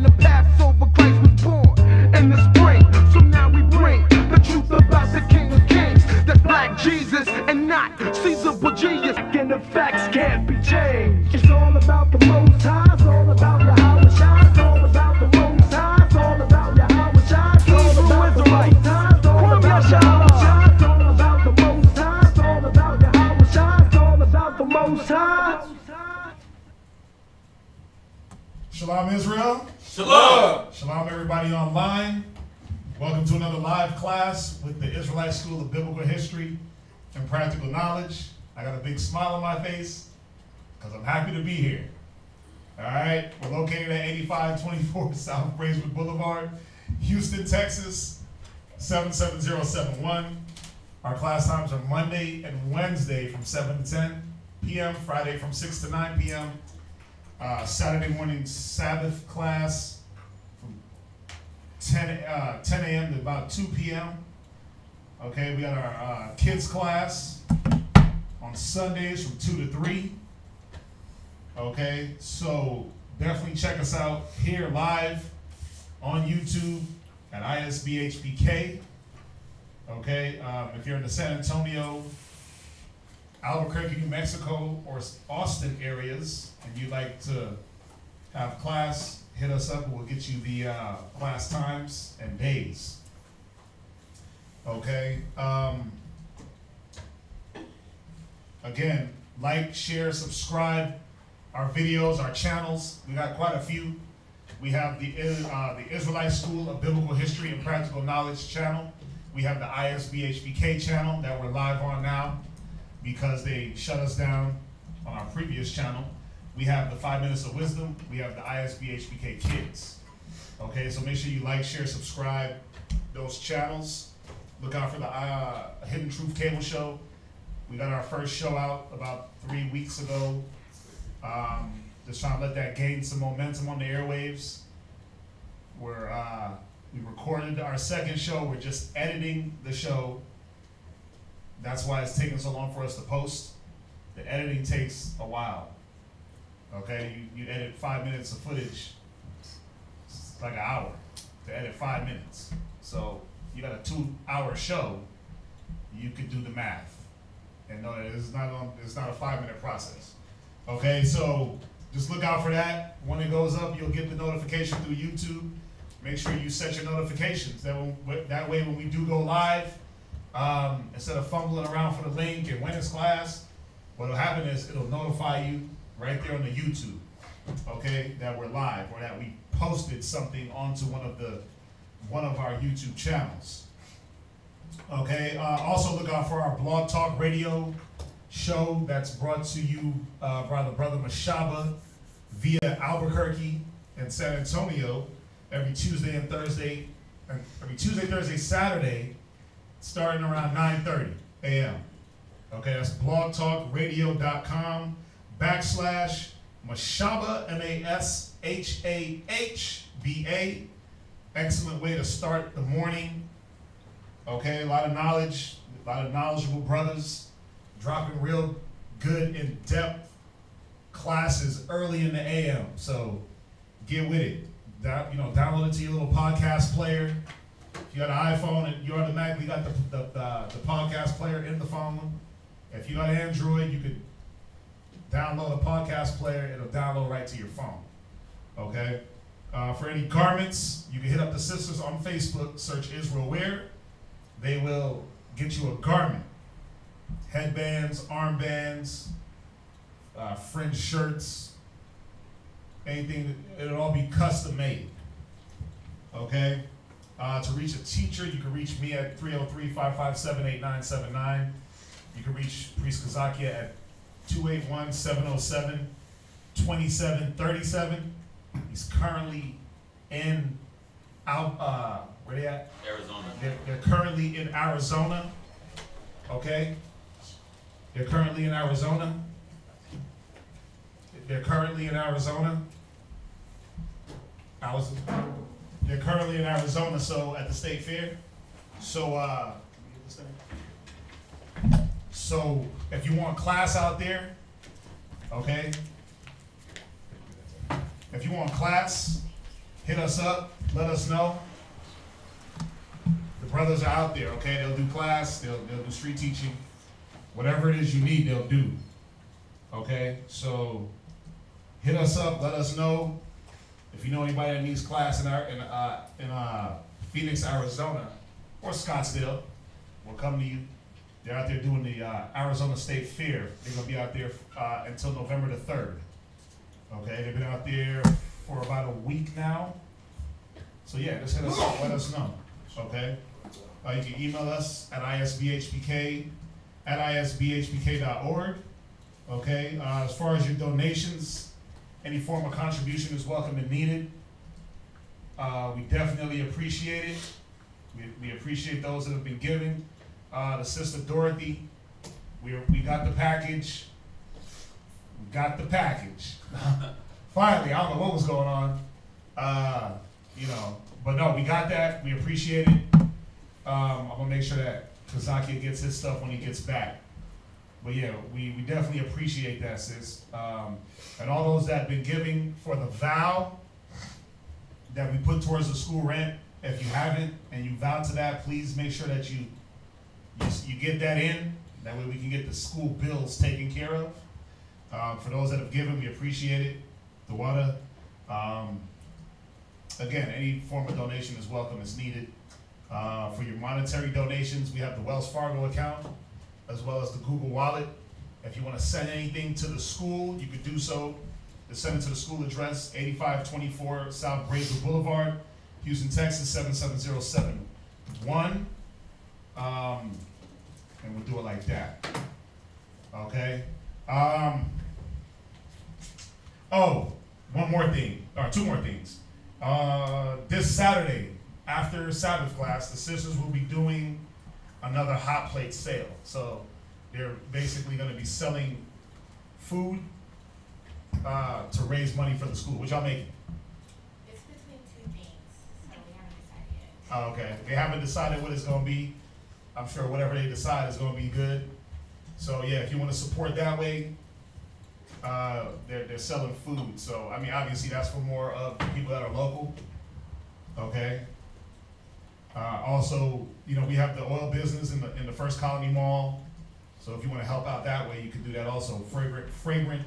the Passover, Christ was born in the spring. So now we bring the truth about the King of Kings. That's Black Jesus and not Caesar Borgias. And the facts can't be changed. It's all about the Most High. It's all about Yahweh Shai. It's all about the Most High. It's all about Yahweh Shai. It's all about the Most High. It's all about Yahweh Shai. It's all about the Most High. It's all about Yahweh Shai. It's all about the Most High. Shalom Israel. Shalom. Shalom everybody online. Welcome to another live class with the Israelite School of Biblical History and Practical Knowledge. I got a big smile on my face because I'm happy to be here. All right, we're located at 8524 South Braeswood Boulevard, Houston, Texas, 77071. Our class times are Monday and Wednesday from 7 to 10 p.m., Friday from 6 to 9 p.m., Saturday morning Sabbath class from 10 a.m. to about 2 p.m. Okay, we got our kids class on Sundays from 2 to 3. Okay, so definitely check us out here live on YouTube at ISBHPK. Okay, if you're in the San Antonio, Albuquerque, New Mexico, or Austin areas, and you'd like to have class, hit us up and we'll get you the class times and days. Okay. Again, like, share, subscribe our videos, our channels. We got quite a few. We have the Israelite School of Biblical History and Practical Knowledge channel. We have the ISBHPK channel that we're live on now because they shut us down on our previous channel. We have the 5 Minutes of Wisdom. We have the ISBHPK Kids. Okay, so make sure you like, share, subscribe those channels. Look out for the Hidden Truth Cable Show. We got our first show out about 3 weeks ago. Just trying to let that gain some momentum on the airwaves. We recorded our second show. We're just editing the show. That's why it's taking so long for us to post. The editing takes a while. Okay, you edit 5 minutes of footage. It's like an hour to edit 5 minutes. So you got a 2-hour show. You could do the math and know that it's not a 5-minute process. Okay, so just look out for that. When it goes up, you'll get the notification through YouTube. Make sure you set your notifications. That way when we do go live, instead of fumbling around for the link and when it's class, what'll happen is it'll notify you right there on the YouTube, okay, that we're live or that we posted something onto one of our YouTube channels. Okay, also look out for our Blog Talk Radio show that's brought to you by the brother Mashaba via Albuquerque and San Antonio every Tuesday, Thursday, Saturday, starting around 9:30 a.m. Okay, that's blogtalkradio.com/Mashaba, MASHAHBA. Excellent way to start the morning. Okay, a lot of knowledge, a lot of knowledgeable brothers dropping real good, in-depth classes early in the AM. So get with it. Download it to your little podcast player. If you got an iPhone, you automatically got the podcast player in the phone. If you got Android, you could download a podcast player. It'll download right to your phone. Okay. For any garments, you can hit up the sisters on Facebook. Search Israel Wear. They will get you a garment. Headbands, armbands, fringe shirts, anything. It'll all be custom made. Okay. To reach a teacher, you can reach me at 303-557-8979. You can reach Priest Kazakia at 281-707-2737. He's currently in where they at? Arizona. They're currently in Arizona. Okay? They're currently in Arizona. They're currently in Arizona. They're currently in Arizona, so at the state fair. So if you want class out there, okay? If you want class, hit us up, let us know. The brothers are out there, okay? They'll do class, they'll do street teaching. Whatever it is you need, they'll do. Okay? So hit us up, let us know. If you know anybody that needs class in Phoenix, Arizona, or Scottsdale, we'll come to you. They're out there doing the Arizona State Fair. They're going to be out there until November the 3rd. Okay? They've been out there for about a week now. So yeah, just hit us up, let us know. Okay? You can email us at isbhpk@isbhpk.org. Okay? As far as your donations, any form of contribution is welcome and needed. We definitely appreciate it. We appreciate those that have been giving. The sister Dorothy, we got the package. We got the package. Finally, I don't know what was going on. But no, we got that. We appreciate it. I'm gonna make sure that Kazakia gets his stuff when he gets back. But yeah, we definitely appreciate that, sis. And all those that have been giving for the vow that we put towards the school rent. If you haven't and you vowed to that, please make sure that you get that in. That way we can get the school bills taken care of. For those that have given, we appreciate it. The water. Again, any form of donation is welcome, it's needed. For your monetary donations, we have the Wells Fargo account, as well as the Google Wallet. If you want to send anything to the school, you could do so. Just send it to the school address, 8524 South Brazel Boulevard, Houston, Texas, 77071. And we'll do it like that. Okay? Oh, one more thing, or two more things. This Saturday, after Sabbath class, the sisters will be doing another hot plate sale. So they're basically going to be selling food to raise money for the school. What y'all making? It's between two things, so we haven't decided yet. Oh, okay. They haven't decided what it's going to be. I'm sure whatever they decide is going to be good. So yeah, if you want to support that way, they're selling food. So I mean, obviously that's for more of the people that are local. Okay. Also, we have the oil business in the First Colony Mall. So if you want to help out that way, you can do that also. Fragrant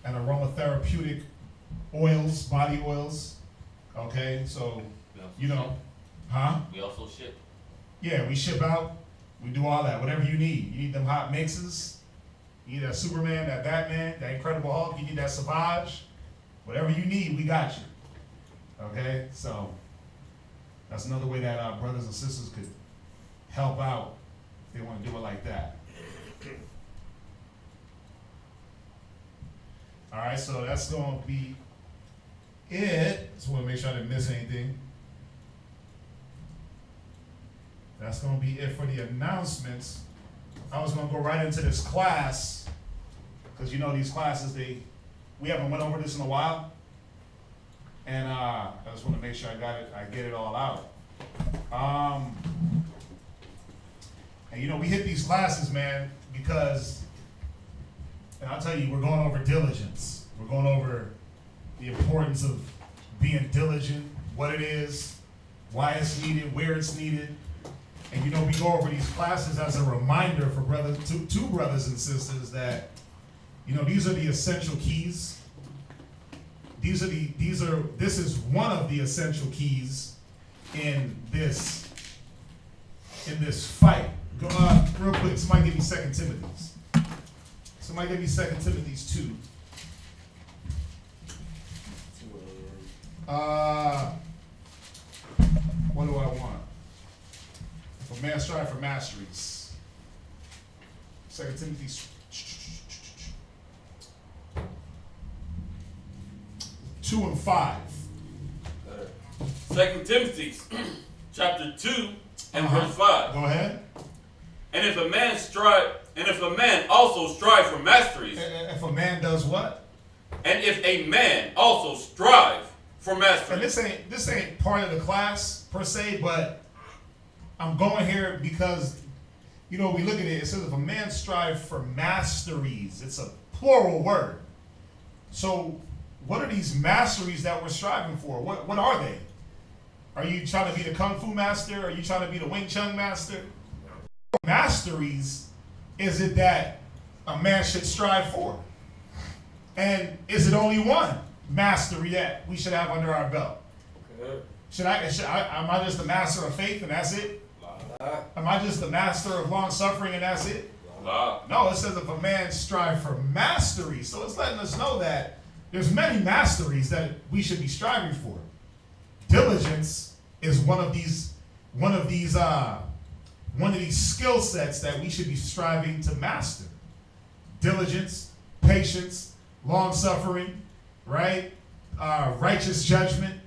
and aromatherapeutic oils, body oils. Okay, so We also ship. Yeah, we ship out. We do all that. Whatever you need. You need them hot mixes. You need that Superman, that Batman, that Incredible Hulk. You need that Savage. Whatever you need, we got you. Okay, so that's another way that our brothers and sisters could help out if they want to do it like that. All right, so that's going to be it. Just want to make sure I didn't miss anything. That's going to be it for the announcements. I was going to go right into this class because these classes, we haven't went over this in a while. And I just want to make sure I get it all out. And we hit these classes, man, because, and I'll tell you, we're going over diligence. We're going over the importance of being diligent, what it is, why it's needed, where it's needed. And we go over these classes as a reminder for two brothers and sisters that, these are the essential keys. This is one of the essential keys in this fight. Go real quick, somebody give me 2 Timothy's. Somebody give me 2 Timothy's 2. What do I want? If a man strive for masteries. 2 Timothy's 2 and 5. 2 Timothy chapter 2 and verse 5. Go ahead. And if a man also strive for masteries. If a man does what? And if a man also strive for masteries. And this ain't part of the class per se, but I'm going here because we look at it. It says if a man strive for masteries, it's a plural word. So what are these masteries that we're striving for? What are they? Are you trying to be the Kung Fu master? Are you trying to be the Wing Chun master? Masteries is it that a man should strive for? And is it only one mastery that we should have under our belt? Am I just the master of faith and that's it? Am I just the master of long suffering and that's it? No, it says if a man strive for mastery. So it's letting us know that there's many masteries that we should be striving for. Diligence is one of these skill sets that we should be striving to master. Diligence, patience, long suffering, right? Righteous judgment,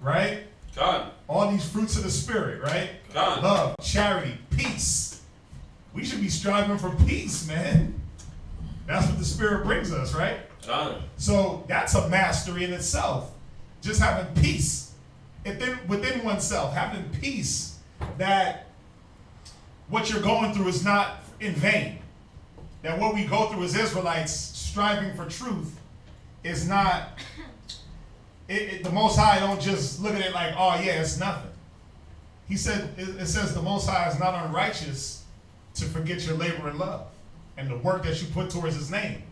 right? God. All these fruits of the spirit, right? God. Love, charity, peace. We should be striving for peace, man. That's what the spirit brings us, right? God. So that's a mastery in itself. Just having peace within oneself, having peace that what you're going through is not in vain. That what we go through as Israelites striving for truth is not, the Most High don't just look at it like, oh yeah, it's nothing. He said, it says the Most High is not unrighteous to forget your labor and love and the work that you put towards his name.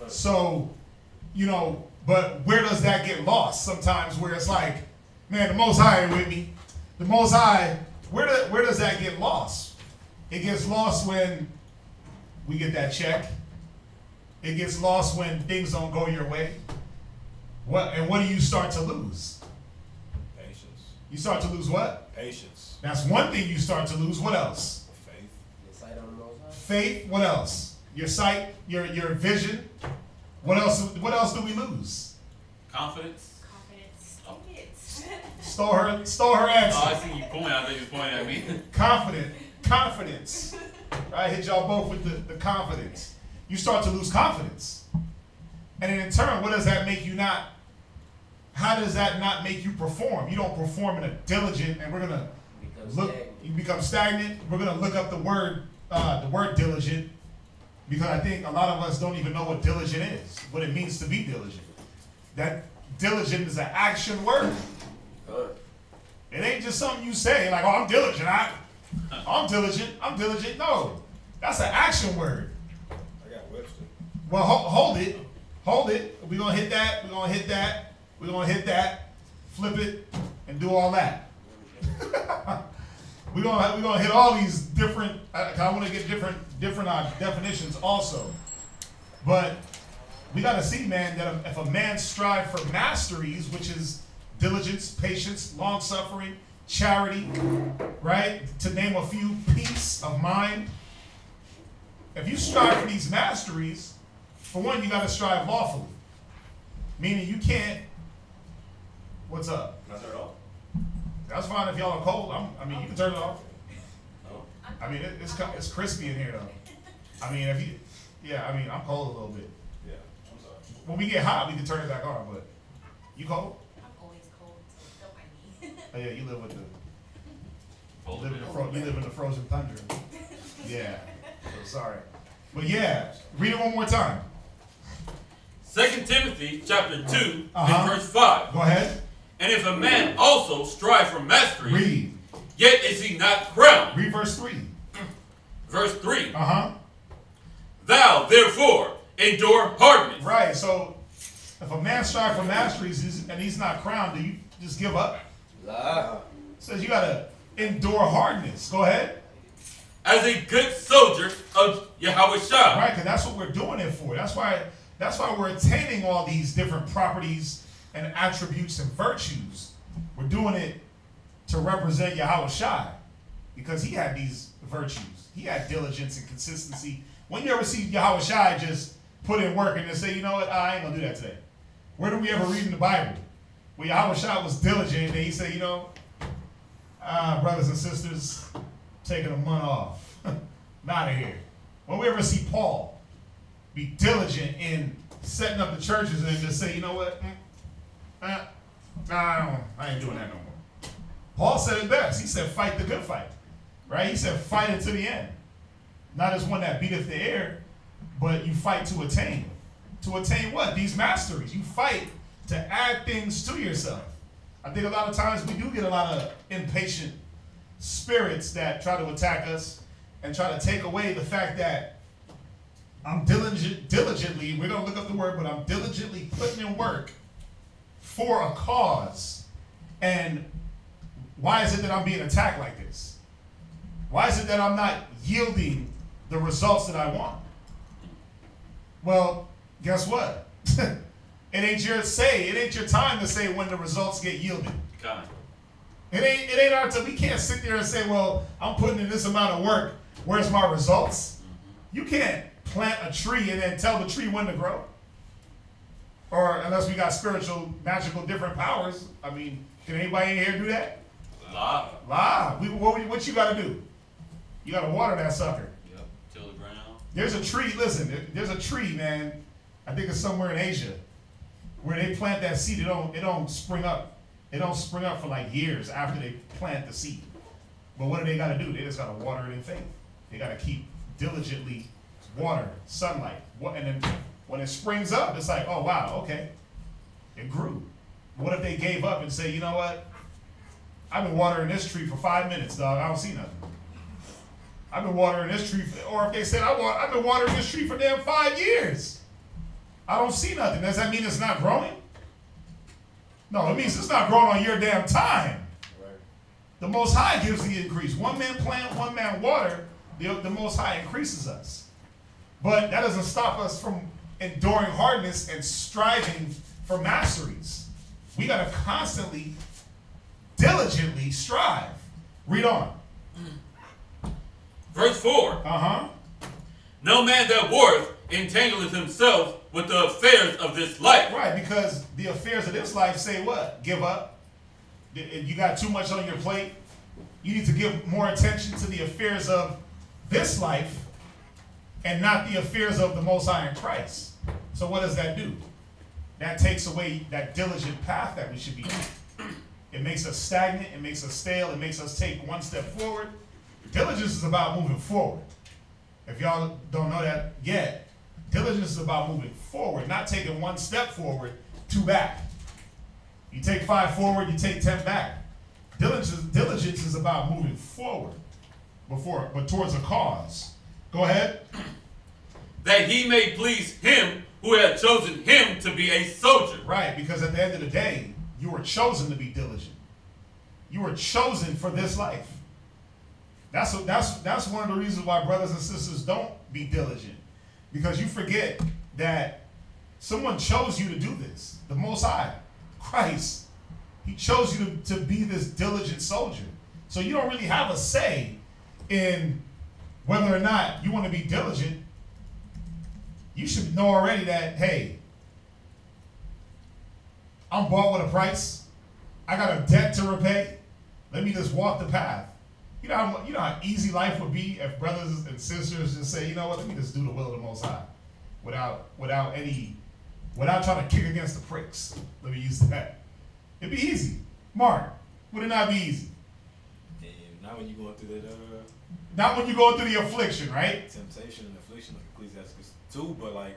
So, but where does that get lost? Sometimes where it's like, man, the Most High ain't with me. The Most High, where does that get lost? It gets lost when we get that check. It gets lost when things don't go your way. What do you start to lose? Patience. You start to lose what? Patience. That's one thing you start to lose. What else? Faith. Your sight on the Most High. Faith. What else? Your sight, your vision. What else do we lose? Confidence. Confidence. Stole her answer. Oh, I see you pointing. I think you're pointing at me. Confidence. I hit y'all both with the confidence. You start to lose confidence. And then in turn, what does that make you not? How does that not make you perform? You don't perform in a diligent, and we're gonna you become stagnant. We're gonna look up the word diligent, because I think a lot of us don't even know what diligent is, what it means to be diligent. That diligent is an action word. It ain't just something you say like, oh, I'm diligent. I'm diligent. No, that's an action word. I got Webster. Well, hold it. We're gonna hit that. We're gonna hit that. Flip it and do all that. we're gonna hit all these different. I want to get different definitions also. But we gotta see, man, that if a man strive for masteries, which is diligence, patience, long suffering, charity, right? To name a few, peace of mind. If you strive for these masteries, for one, you got to strive lawfully. Meaning you can't. What's up? Can I turn it off? That's fine if y'all are cold. You can turn it off. No? I mean, it's crispy in here though. I mean, I'm cold a little bit. Yeah. I'm sorry. When we get hot, we can turn it back on. But you cold? I'm always cold, so don't mind me. Oh yeah, you live with you live in the frozen tundra. Yeah. So sorry. But yeah, read it one more time. 2 Timothy chapter 2 Uh-huh. and verse 5. Go ahead. And if a man also strive for mastery, Read. yet is he not crowned. Read verse 3. Verse 3. Uh-huh. Thou therefore endure hardness. Right. So if a man strive for masteries and he's not crowned, do you just give up? Nah. It says you gotta endure hardness. Go ahead. As a good soldier of Yahweh Shah. Right, because that's what we're doing it for. That's why we're attaining all these different properties and attributes and virtues. We're doing it to represent Yahweh Shai, because he had these virtues. He had diligence and consistency. When you ever see Yahweh Shai just put in work and just say, you know what, I ain't gonna do that today. Where do we ever read in the Bible where Yahweh Shai was diligent and he said, brothers and sisters, taking a month off. I'm out of here. When we ever see Paul be diligent in setting up the churches and just say, you know what? I ain't doing that no more. Paul said it best. He said, fight the good fight. Right? He said, fight it to the end. Not as one that beateth the air, but you fight to attain. to attain what? These masteries. You fight to add things to yourself. I think a lot of times we do get a lot of impatient spirits that try to attack us and try to take away the fact that I'm diligently, we're going to look up the word, but I'm diligently putting in work for a cause. And why is it that I'm being attacked like this? Why is it that I'm not yielding the results that I want? Well, guess what? It ain't your time to say when the results get yielded. Kind. It ain't our time. We can't sit there and say, well, I'm putting in this amount of work. Where's my results? You can't plant a tree and then tell the tree when to grow. Or unless we got spiritual, magical, different powers. I mean, can anybody in here do that? Lie. What you got to do? You got to water that sucker. Yep. Till the ground. There's a tree. Listen, there's a tree, man. I think it's somewhere in Asia where they plant that seed. It don't spring up. It don't spring up for like years after they plant the seed. But what do they got to do? They just got to water it in faith. They got to keep diligently water, sunlight. And then when it springs up, it's like, oh, wow, okay. It grew. What if they gave up and say, you know what? I've been watering this tree for 5 minutes, dog. I don't see nothing. I've been watering this tree, or if they said, I've been watering this tree for damn 5 years. I don't see nothing. Does that mean it's not growing? No, it means it's not growing on your damn time. Right. The Most High gives the increase. One man plant, one man water. The Most High increases us. But that doesn't stop us from enduring hardness and striving for masteries. We got to constantly, diligently strive. Read on. Verse 4. No man that warreth entangleth himself with the affairs of this life. Right, because the affairs of this life say what? Give up. You got too much on your plate. You need to give more attention to the affairs of this life and not the affairs of the Most High in Christ. So what does that do? That takes away that diligent path that we should be on. It makes us stagnant. It makes us stale. It makes us take one step forward. Diligence is about moving forward. If y'all don't know that yet, diligence is about moving forward, not taking one step forward, 2 back. You take 5 forward, you take 10 back. Diligence is about moving forward but towards a cause. Go ahead. That he may please him who had chosen him to be a soldier. Right, because at the end of the day, you were chosen to be diligent. You were chosen for this life. That's one of the reasons why brothers and sisters don't be diligent. Because you forget that someone chose you to do this. The Most High, Christ, he chose you to be this diligent soldier. So you don't really have a say in whether or not you want to be diligent. You should know already that, hey, I'm bought with a price. I got a debt to repay. Let me just walk the path. You know how easy life would be if brothers and sisters just say, you know what, let me just do the will of the Most High, without trying to kick against the pricks. Let me use that. It'd be easy. Mark, would it not be easy? And not when you're going through that. Not when you're going through the affliction, right? Temptation and affliction, like Ecclesiastes 2, but like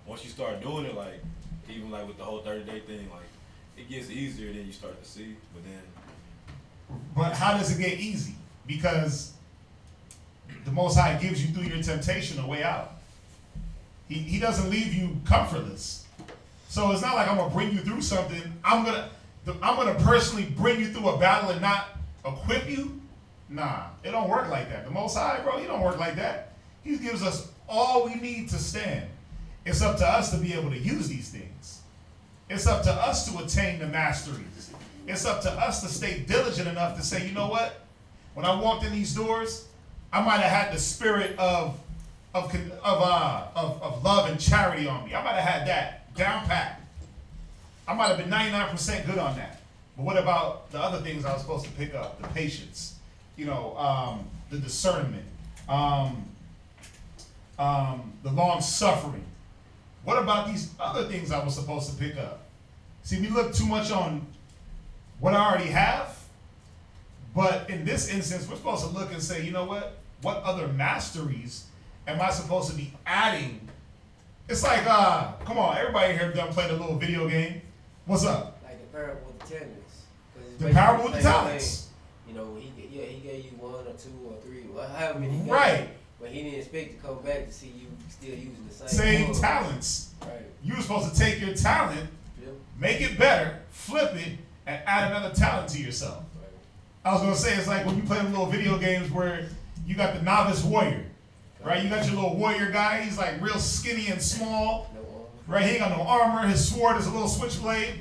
once you start doing it, like even like with the whole 30-day thing, like it gets easier than you start to see, But how does it get easy? Because the Most High gives you through your temptation a way out. He doesn't leave you comfortless. So it's not like I'm gonna bring you through something. I'm gonna personally bring you through a battle and not equip you. Nah, it don't work like that. The Most High, bro, he don't work like that. He gives us all we need to stand. It's up to us to be able to use these things. It's up to us to attain the masteries. It's up to us to stay diligent enough to say, you know what? When I walked in these doors, I might have had the spirit of love and charity on me. I might have had that down pat. I might have been 99% good on that. But what about the other things I was supposed to pick up? The patience, the discernment, the long suffering. What about these other things I was supposed to pick up? See, we look too much on what I already have, but in this instance, we're supposed to look and say, you know what? What other masteries am I supposed to be adding It's like, come on, everybody here done played a little video game. What's up? Like the parable with the talents. The parable with the talents. You know, he gave you 1 or 2 or 3, well, however many. Right. But he didn't expect to come back to see you still using the same talents. Right. You were supposed to take your talent, make it better, flip it, and add another talent to yourself. Right. I was gonna say it's like when you play little video games where you got the novice warrior, right? You got your little warrior guy. He's like real skinny and small, right? He ain't got no armor. His sword is a little switchblade,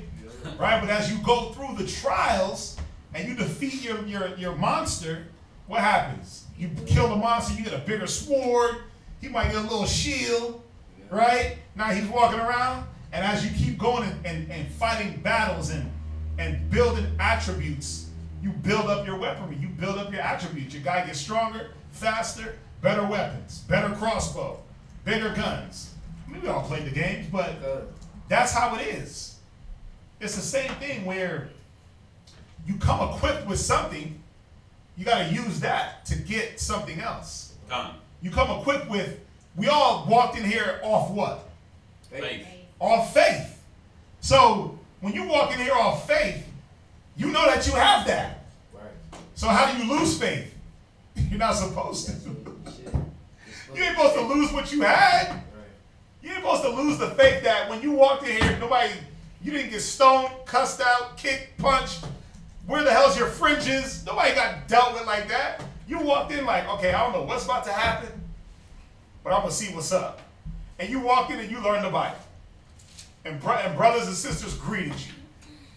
right? But as you go through the trials and you defeat your monster, what happens? You kill the monster, you get a bigger sword. He might get a little shield, right? Now he's walking around, and as you keep going and fighting battles and building attributes, you build up your weaponry, you build up your attributes. Your guy gets stronger, faster, better weapons, better crossbow, bigger guns. I mean, we all played the games, but that's how it is. It's the same thing where you come equipped with something, you got to use that to get something else. You come equipped with, we all walked in here off what? Faith. Off faith. So when you walk in here off faith, you know that you have that. Right. So how do you lose faith? You're not supposed to. You ain't supposed to lose what you had. Right. You ain't supposed to lose the faith that when you walked in here, you didn't get stoned, cussed out, kicked, punched. Where the hell's your fringes? Nobody got dealt with like that. You walked in like, okay, I don't know what's about to happen, but I'm going to see what's up. And you walk in and you learn the Bible. And brothers and sisters greeted you,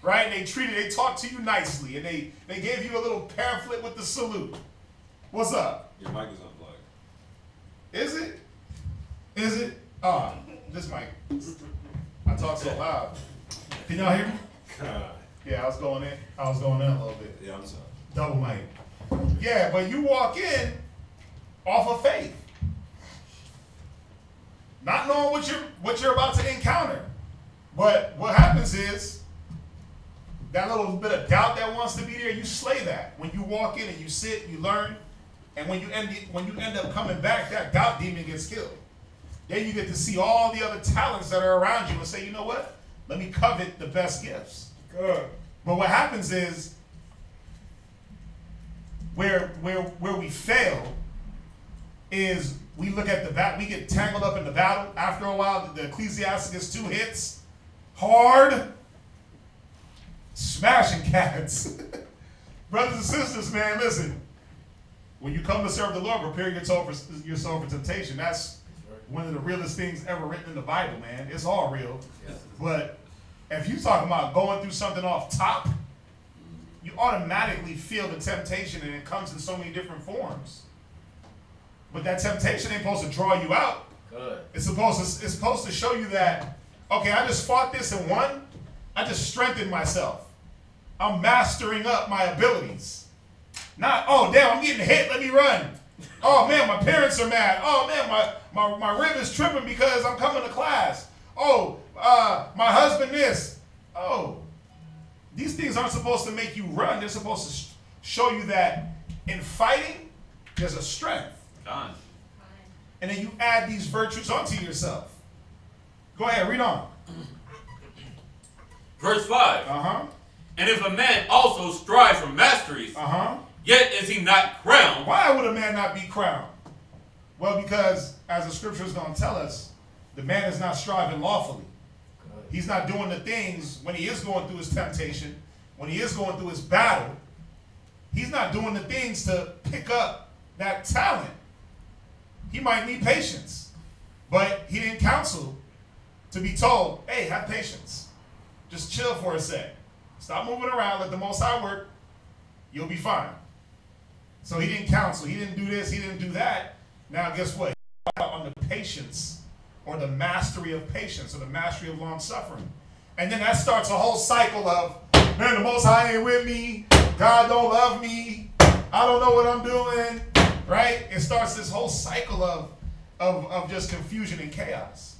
right? And they talked to you nicely, and they gave you a little pamphlet with the salute. What's up? Your mic is unplugged. Is it? Is it? This mic. I talk so loud. Can y'all hear me? Yeah, I was going in a little bit. Yeah, I'm sorry. Double mic. Yeah, but you walk in off of faith. Not knowing what you're about to encounter. But what happens is that little bit of doubt that wants to be there, you slay that. When you walk in and you sit, you learn, and when you end up coming back, that doubt demon gets killed. Then you get to see all the other talents that are around you and say, you know what? Let me covet the best gifts. Good. But what happens is where we fail is we look at the battle, we get tangled up in the battle. After a while, the Ecclesiasticus 2 hits hard, smashing cats. Brothers and sisters, man, listen. When you come to serve the Lord, prepare yourself for temptation. That's one of the realest things ever written in the Bible, man. It's all real. Yes. But if you're talking about going through something off top, you automatically feel the temptation, and it comes in so many different forms. But that temptation ain't supposed to draw you out. Good. It's supposed to show you that, okay, I just fought this and won. I just strengthened myself. I'm mastering up my abilities. Not, oh, damn, I'm getting hit, let me run. Oh, man, my parents are mad. Oh, man, my rib is tripping because I'm coming to class. Oh, my husband this. Oh, these things aren't supposed to make you run. They're supposed to show you that in fighting, there's a strength. God. And then you add these virtues onto yourself. Go ahead, read on. Verse 5. Uh-huh. And if a man also strive for masteries, uh-huh, yet is he not crowned. Why would a man not be crowned? Well, because as the scripture is going to tell us, the man is not striving lawfully. He's not doing the things when he is going through his temptation, when he is going through his battle. He's not doing the things to pick up that talent. He might need patience, but he didn't counsel to be told, hey, have patience. Just chill for a sec. Stop moving around. Let the Most High work. You'll be fine. So he didn't counsel. He didn't do this. He didn't do that. Now, guess what? On the patience, or the mastery of patience, or the mastery of long suffering. And then that starts a whole cycle of, man, the Most High ain't with me. God don't love me. I don't know what I'm doing. Right? It starts this whole cycle of just confusion and chaos.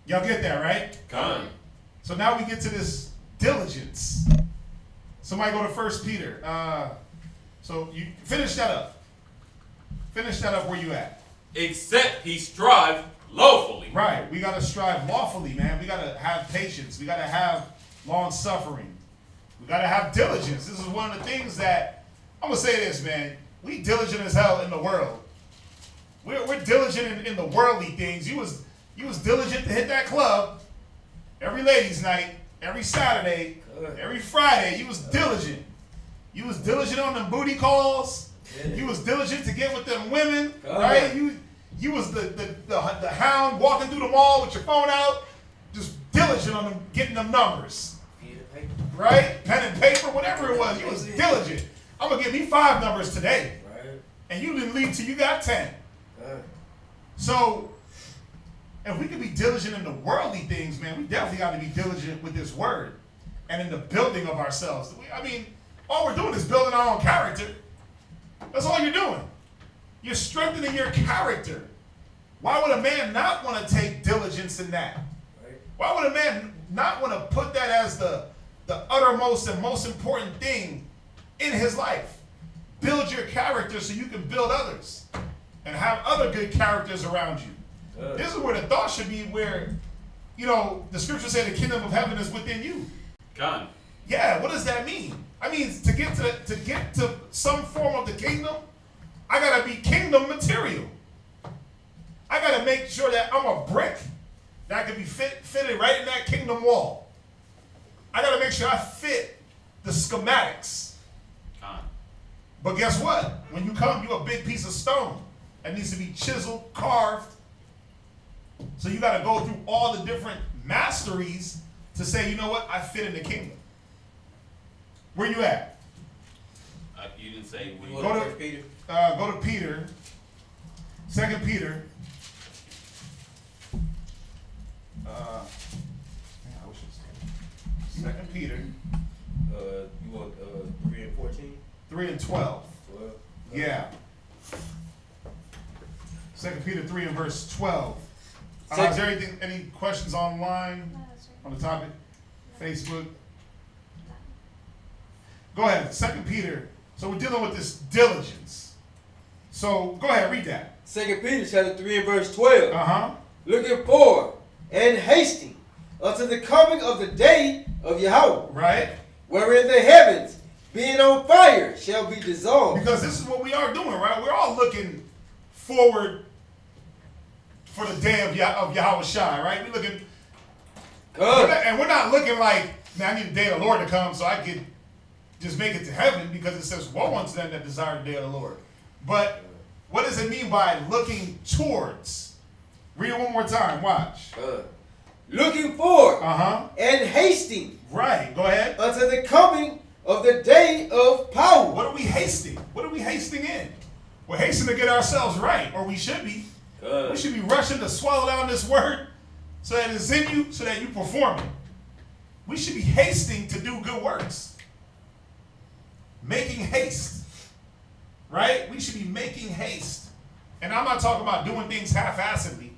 Y'all get that, right? Come. So now we get to this diligence. Somebody go to 1 Peter. So you finish that up. Finish that up where you at. Except he strive lawfully. Right. We got to strive lawfully, man. We got to have patience. We got to have long suffering. We got to have diligence. This is one of the things that, I'm going to say this, man. We diligent as hell in the world. We're diligent in the worldly things. You was diligent to hit that club every ladies' night, every Saturday, every Friday. You was diligent. You was diligent on them booty calls. You was diligent to get with them women, right? You was the hound walking through the mall with your phone out, just diligent on them getting them numbers, right? Pen and paper, whatever it was. You was diligent. I'm gonna give me 5 numbers today, and you didn't leave till you got 10. So, if we could be diligent in the worldly things, man, we definitely got to be diligent with this word and in the building of ourselves. I mean, all we're doing is building our own character. That's all you're doing. You're strengthening your character. Why would a man not want to take diligence in that? Why would a man not want to put that as the uttermost and most important thing in his life? Build your character so you can build others and have other good characters around you. This is where the thought should be, where, you know, the scripture said the kingdom of heaven is within you. God. Yeah, what does that mean? I mean, to get to some form of the kingdom, I gotta be kingdom material. I gotta make sure that I'm a brick that can be fitted right in that kingdom wall. I gotta make sure I fit the schematics. God. But guess what? When you come, you're a big piece of stone that needs to be chiseled, carved. So you got to go through all the different masteries to say, you know what, I fit in the kingdom. Where you at? You didn't say where you Go to Peter. Go to Peter. 2 Peter. I wish it was 2 Peter. You want 3 and 14? 3 and 12. 12. Yeah. 2 Peter 3 and verse 12. Is there any questions online on the topic? Facebook? Go ahead. 2 Peter. So we're dealing with this diligence. So go ahead, read that. 2 Peter chapter 3 and verse 12. Uh-huh. Looking forward and hasting unto the coming of the day of Yahweh. Right. Wherein the heavens, being on fire, shall be dissolved. Because this is what we are doing, right? We're all looking forward for the day of Yahweh Shai, right? We're looking, and we're not looking like, man, I need the day of the Lord to come so I can just make it to heaven, because it says, woe unto them that desire the day of the Lord. But what does it mean by looking towards? Read it one more time. Watch. Looking forward and hasting. Right. Go ahead. Unto the coming of the day of power. What are we hasting? What are we hasting in? We're hastening to get ourselves right, or we should be. We should be rushing to swallow down this word so that it's in you, so that you perform it. We should be hasting to do good works. Making haste. Right? We should be making haste. And I'm not talking about doing things half-assedly,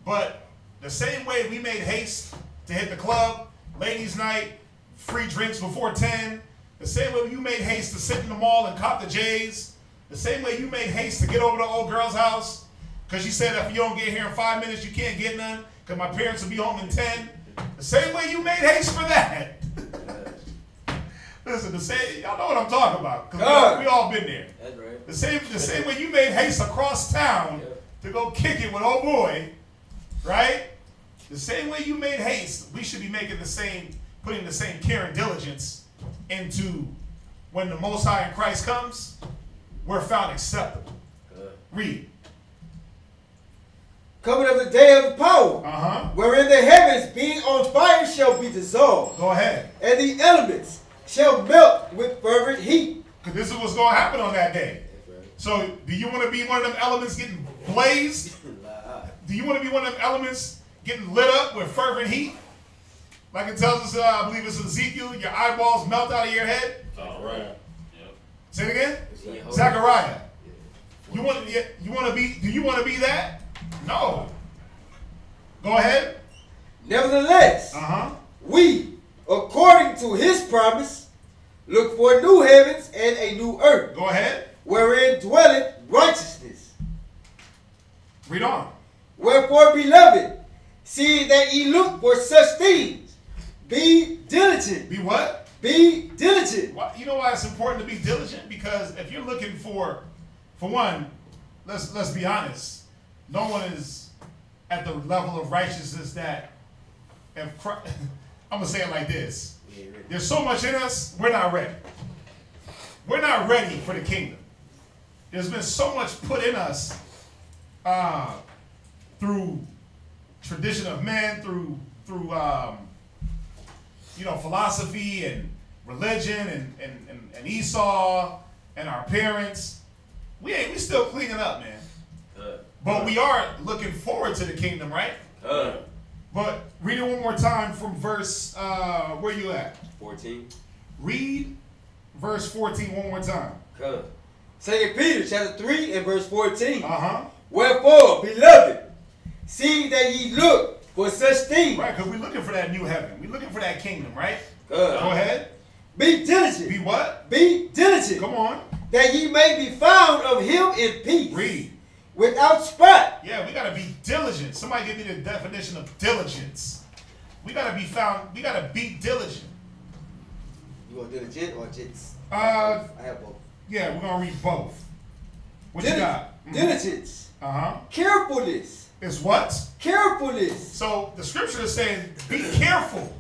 but the same way we made haste to hit the club, ladies' night, free drinks before 10, the same way you made haste to sit in the mall and cop the J's, the same way you made haste to get over to the old girl's house, because you said if you don't get here in 5 minutes, you can't get none, because my parents will be home in 10. The same way you made haste for that. Listen, y'all know what I'm talking about, because we all been there. That's right. The same way you made haste across town to go kick it with old boy, right? The same way you made haste, we should be making the same, putting the same care and diligence into when the Most High in Christ comes, we're found acceptable. Read. Coming of the day of power, wherein the heavens being on fire shall be dissolved. Go ahead. And the elements shall melt with fervent heat. Because this is what's going to happen on that day. So do you want to be one of them elements getting blazed? Do you want to be one of them elements getting lit up with fervent heat? Like it tells us, I believe it's Ezekiel, your eyeballs melt out of your head. Right. Yep. Say it again. Zechariah. Do you want to be that? No. Go ahead. Nevertheless, we, according to his promise, look for new heavens and a new earth. Go ahead. Wherein dwelleth righteousness. Read on. Wherefore, beloved, seeing that ye look for such things, be diligent. Be what? Be diligent. Why, you know why it's important to be diligent? Because if you're looking for one, let's be honest, no one is at the level of righteousness that if Christ, I'm gonna say it like this: there's so much in us, we're not ready. We're not ready for the kingdom. There's been so much put in us through tradition of men, through philosophy and religion and Esau and our parents. We still cleaning up, man. But we are looking forward to the kingdom, right? But read it one more time from verse, where you at? 14. Read verse 14 one more time. 2 Peter chapter 3 and verse 14. Uh-huh. Wherefore, beloved, seeing that ye look for such things. Right, because we're looking for that new heaven. We're looking for that kingdom, right? Go ahead. Be diligent. Be what? Be diligent. Come on. That ye may be found of him in peace. Read. Without spot. Yeah, we got to be diligent. Somebody give me the definition of diligence. We got to be found. We got to be diligent. You want diligent or jits? I have both. Yeah, we're going to read both. What you got? Diligence. Uh-huh. Carefulness. Is what? Carefulness. So the scripture is saying, be careful.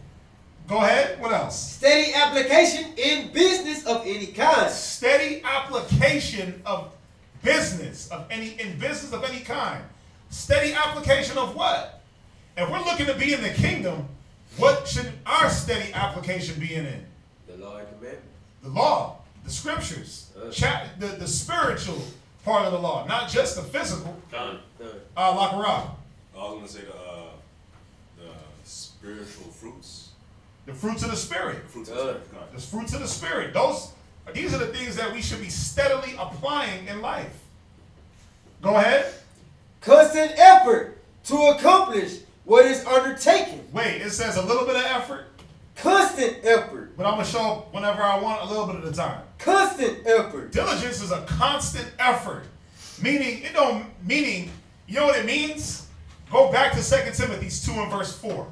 Go ahead. What else? Steady application in business of any kind. Steady application of business of any kind. Steady application of what? If we're looking to be in the kingdom, what should our steady application be in? The law and commandments. The law, the scriptures, the spiritual part of the law, not just the physical. Lakarak. I was gonna say the spiritual fruits. The fruits of the spirit. The fruits of the spirit. The fruits of the spirit. These are the things that we should be steadily applying in life. Go ahead. Constant effort to accomplish what is undertaken. Wait, it says a little bit of effort. Constant effort. But I'm going to show up whenever I want, a little bit at a time. Constant effort. Diligence is a constant effort. Meaning, you know what it means? Go back to 2 Timothy 2 and verse 4.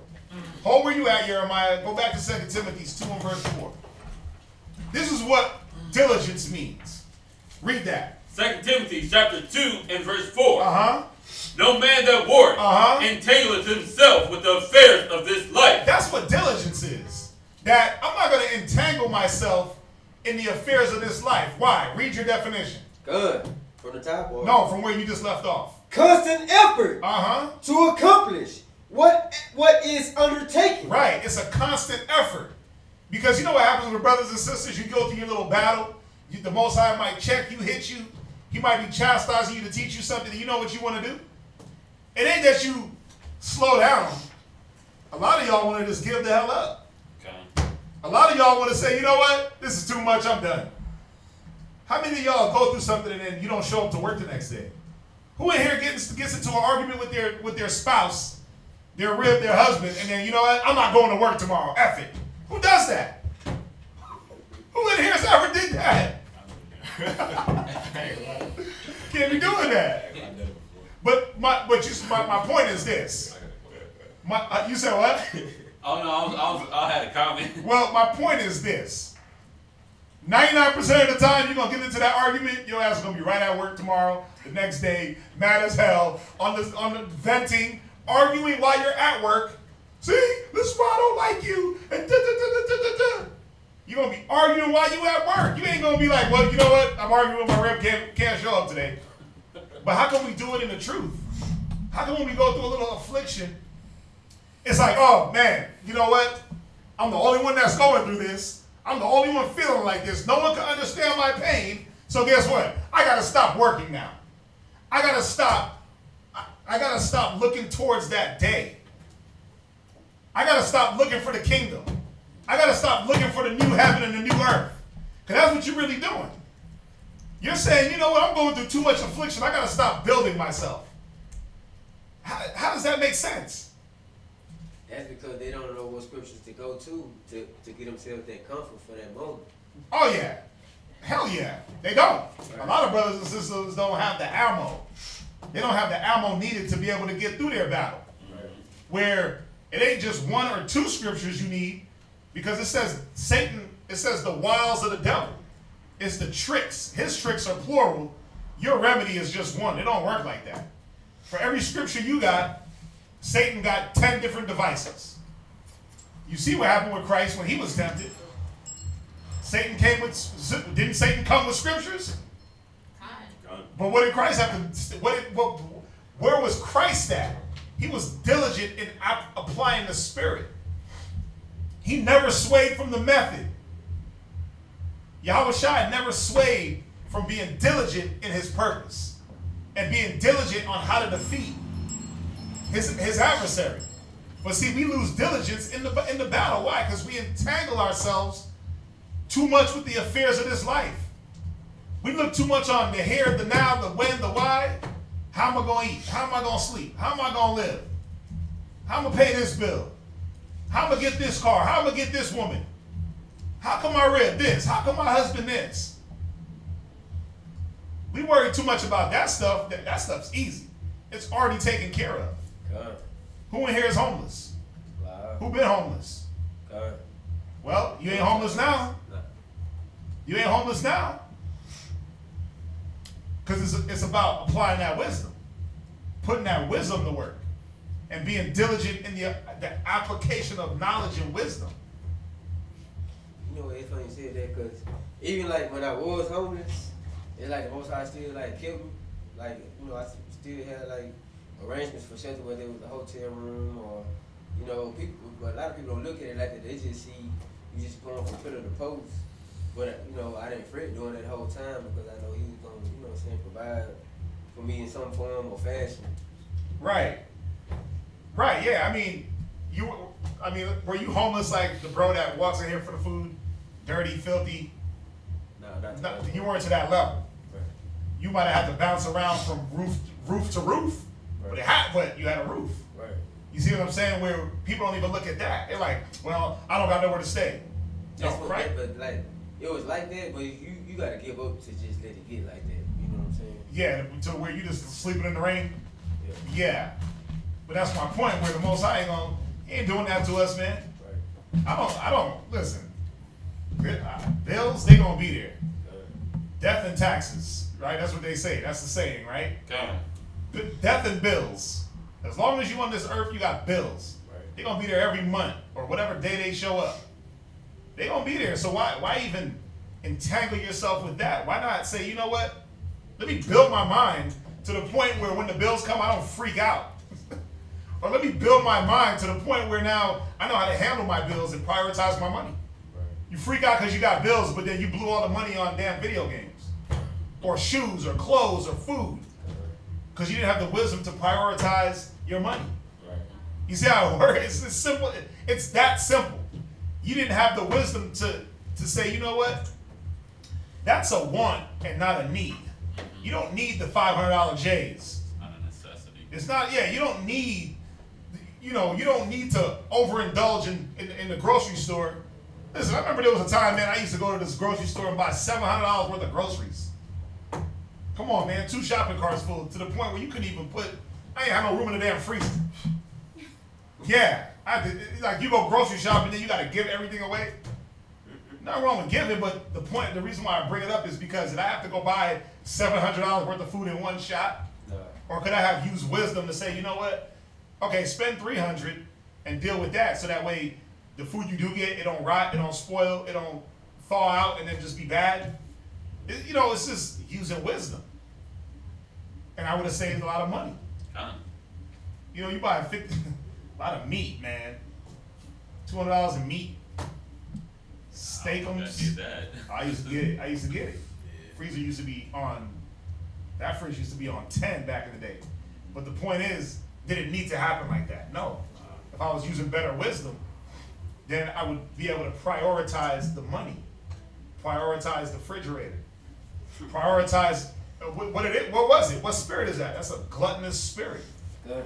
Hold where you at, Jeremiah. Go back to 2 Timothy 2 and verse 4. This is what diligence means. Read that. 2 Timothy chapter 2 and verse 4. Uh-huh. No man that warreth entangleth himself with the affairs of this life. That's what diligence is. That I'm not going to entangle myself in the affairs of this life. Why? Read your definition. Good. From the top or? No, from where you just left off. Constant effort to accomplish what is undertaken. Right. It's a constant effort. Because you know what happens with brothers and sisters? You go through your little battle. The Most High might check you, hit you. He might be chastising you to teach you something. You know what you want to do? It ain't that you slow down. A lot of y'all want to just give the hell up. Okay. A lot of y'all want to say, you know what? This is too much. I'm done. How many of y'all go through something and then you don't show up to work the next day? Who in here gets into an argument with their spouse, their husband, and then, you know what? I'm not going to work tomorrow. F it. Who does that? Who in here has ever did that? Can't be doing that. But my point is this. You said what? Oh no, I had a comment. Well, my point is this. 99% of the time you're gonna get into that argument, your ass is gonna be right at work tomorrow, the next day, mad as hell, on the venting, arguing while you're at work. See, this is why I don't like you. And you're going to be arguing while you at work. You ain't going to be like, well, you know what? I'm arguing with my rep, can't show up today. But how can we do it in the truth? How come when we go through a little affliction, it's like, oh, man, you know what? I'm the only one that's going through this. I'm the only one feeling like this. No one can understand my pain. So guess what? I got to stop working now. I got to stop looking towards that day. I got to stop looking for the kingdom. I got to stop looking for the new heaven and the new earth. Because that's what you're really doing. You're saying, you know what, I'm going through too much affliction. I got to stop building myself. How does that make sense? That's because they don't know what scriptures to go to get themselves that comfort for that moment. Oh, yeah. Hell yeah. They don't. Right. A lot of brothers and sisters don't have the ammo. They don't have the ammo needed to be able to get through their battle. Where it ain't just one or two scriptures you need, because it says Satan, it says the wiles of the devil. It's the tricks. His tricks are plural. Your remedy is just one. It don't work like that. For every scripture you got, Satan got 10 different devices. You see what happened with Christ when he was tempted. Satan came with, didn't Satan come with scriptures? But what did Christ have to, where was Christ at? He was diligent in applying the Spirit. He never swayed from the method. Yahushua never swayed from being diligent in his purpose and being diligent on how to defeat his adversary. But see, we lose diligence in the battle. Why? Because we entangle ourselves too much with the affairs of this life. We look too much on the here, the now, the when, the why. How am I going to eat? How am I going to sleep? How am I going to live? How am I going to pay this bill? How am I going to get this car? How am I going to get this woman? How come I read this? How come my husband this? We worry too much about that stuff. That stuff's easy. It's already taken care of. God. Who in here is homeless? Wow. Who been homeless? God. Well, you ain't homeless now. You ain't homeless now. Because it's about applying that wisdom. Putting that wisdom to work. And being diligent in the application of knowledge and wisdom. You know, it's funny you said that, because even like when I was homeless, it's like the most I still like kept me. Like, you know, I still had like arrangements for shelter, whether it was a hotel room or, you know, people. But a lot of people don't look at it like that. They just see you just going from pillar to post. But, you know, I didn't fret during that whole time because I know he was going to, you know what I'm saying, provide for me in some form or fashion. Right. Right, yeah. I mean, were you homeless like the bro that walks in here for the food? Dirty, filthy? No, not you weren't to that level. Right. You might have had to bounce around from roof to roof, right. but you had a roof. Right. You see what I'm saying? Where people don't even look at that. They're like, well, I don't got nowhere to stay. That's No, what, right? But like, it was like that, but you got to give up to just let it get like that. You know what I'm saying? Yeah, to where you just sleeping in the rain? Yeah. Yeah. But that's my point, where the Most High he ain't doing that to us, man. Right. I don't, listen, bills, they gonna be there. Death and taxes, right? That's what they say. That's the saying, right? Death and bills. As long as you on this earth, you got bills. Right. They're gonna be there every month or whatever day they show up. They gonna be there. So why even entangle yourself with that? Why not say, you know what? Let me build my mind to the point where when the bills come, I don't freak out. Or let me build my mind to the point where now I know how to handle my bills and prioritize my money. Right. You freak out because you got bills, but then you blew all the money on damn video games. Or shoes, or clothes, or food. Because you didn't have the wisdom to prioritize your money. Right. You see how it works? It's simple. It's that simple. You didn't have the wisdom to say, you know what? That's a want and not a need. You don't need the $500 J's. Not a necessity. It's not, yeah, you don't need, you don't need to overindulge in the grocery store. Listen, I remember there was a time, man, I used to go to this grocery store and buy $700 worth of groceries. Come on, man, 2 shopping carts full to the point where you couldn't even I ain't have no room in the damn freezer. Yeah, like you go grocery shopping, then you got to give everything away. Nothing wrong with giving, but the reason why I bring it up is because did I have to go buy $700 worth of food in one shot? No. Or could I have used wisdom to say, you know what? Okay, spend $300 and deal with that, so that way the food you do get, it don't rot, it don't spoil, it don't thaw out and then just be bad. It's just using wisdom. And I would have saved a lot of money. You buy a lot of meat, man. $200 in meat. Steakums. I used to get it. Freezer used to be on. That fridge used to be on 10 back in the day. But the point is, did it need to happen like that? No. If I was using better wisdom, then I would be able to prioritize the money, prioritize the refrigerator, prioritize what was it? What spirit is that? That's a gluttonous spirit. Good.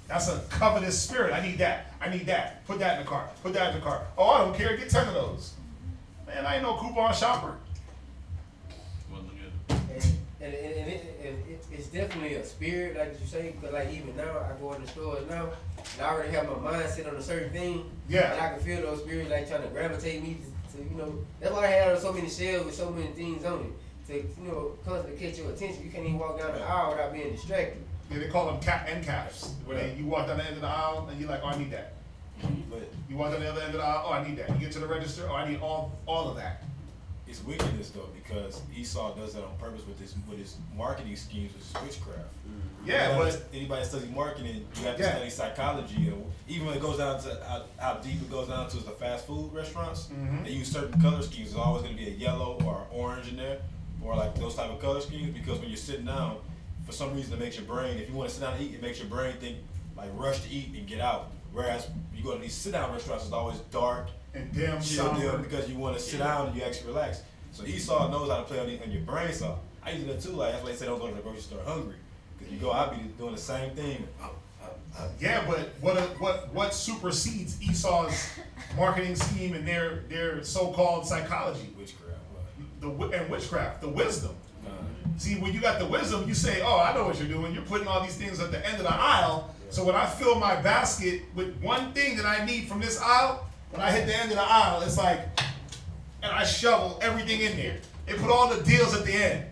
That's a covetous spirit. I need that. I need that. Put that in the cart. Put that in the cart. Oh, I don't care. Get 10 of those. Man, I ain't no coupon shopper. Well, look at it. it's definitely a spirit, like you say, because like even now, I go in the stores now, and I already have my mindset on a certain thing. Yeah. And I can feel those spirits like trying to gravitate me to you know, that's why I had so many shelves with so many things on it. To, you know, constantly catch your attention. You can't even walk down the aisle without being distracted. Yeah, they call them end caps. Where you walk down the end of the aisle and you're like, oh, I need that. But You walk down the other end of the aisle, oh, I need that. You get to the register, oh, I need all of that. it's wickedness though, because Esau does that on purpose with his marketing schemes, which is witchcraft. Yeah, but anybody that studies marketing, you have to Yeah. study psychology. You know, even when it goes down to how deep it goes down to is the fast food restaurants. Mhm. They use certain color schemes. There's always going to be a yellow or orange in there, or like those type of color schemes. Because when you're sitting down, for some reason, it makes your brain. If you want to sit down and eat, it makes your brain think like rush to eat and get out. Whereas you go to these sit down restaurants, it's always dark, and dim, chill somber. deal, because you want to sit down and you actually relax. So Esau knows how to play on your brain. So I use it too. Like that's why they say don't go to the grocery store hungry, because you go, I'll be doing the same thing. Yeah, but what supersedes Esau's marketing scheme and their so-called psychology? Witchcraft. And witchcraft, the wisdom. See, when you got the wisdom, you say, oh, I know what you're doing. You're putting all these things at the end of the aisle. So when I fill my basket with one thing that I need from this aisle, when I hit the end of the aisle, it's like, and I shovel everything in there. They put all the deals at the end.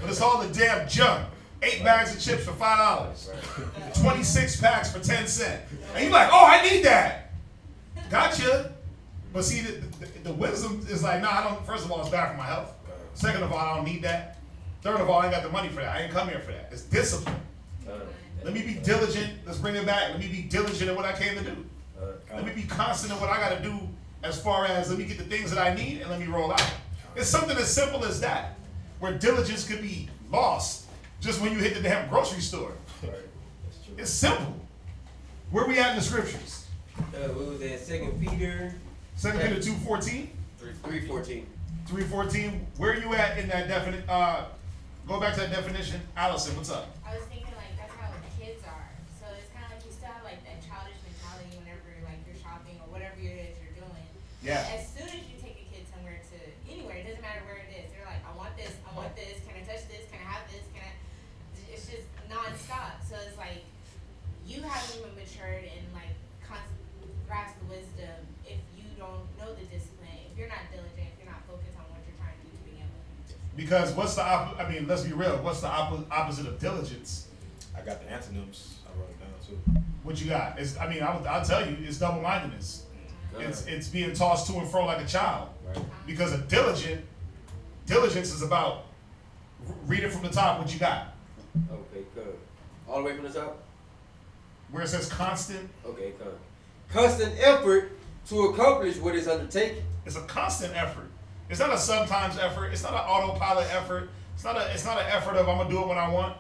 But it's all the damn junk. 8 bags of chips for $5. 26 packs for 10 cents. And you're like, oh, I need that. Gotcha. But see, the wisdom is like, no, I don't. First of all, it's bad for my health. Second of all, I don't need that. Third of all, I ain't got the money for that. I ain't come here for that. It's discipline. Let me be diligent. Let's bring it back. Let me be diligent in what I came to do. Let me be constant in what I got to do as far as let me get the things that I need and let me roll out. It's something as simple as that, where diligence could be lost just when you hit the damn grocery store. It's simple. Where we at in the scriptures? What was that? 2 Peter. 2 Peter 2:14? 3:14. 3:14. Where are you at in that definite? Go back to that definition. Allison, what's up? I was thinking like that's how kids are. So it's kind of like you still have like that childish mentality whenever like you're shopping or whatever it is you're doing. Yeah. As soon as you take a kid somewhere to anywhere, it doesn't matter where it is. They're like, I want this. I want this. Can I touch this? Can I have this? Can I? It's just nonstop. So it's like you haven't even matured and like grasp the wisdom if you don't know the discipline. If you're not diligent, if you're not focused on what you're trying to do to begin with. Because what's the I mean, let's be real. What's the opposite of diligence? I got the antonyms. I wrote it down too. What you got? It's, I mean, I'll tell you, it's double-mindedness. It's being tossed to and fro like a child. Right. Because a diligence is about read it from the top. What you got? Okay, good. All the way from the top? Where it says constant. Okay, good. Constant effort to accomplish what is undertaken. It's a constant effort. It's not a sometimes effort. It's not an autopilot effort. It's not an effort of I'm gonna do it when I want.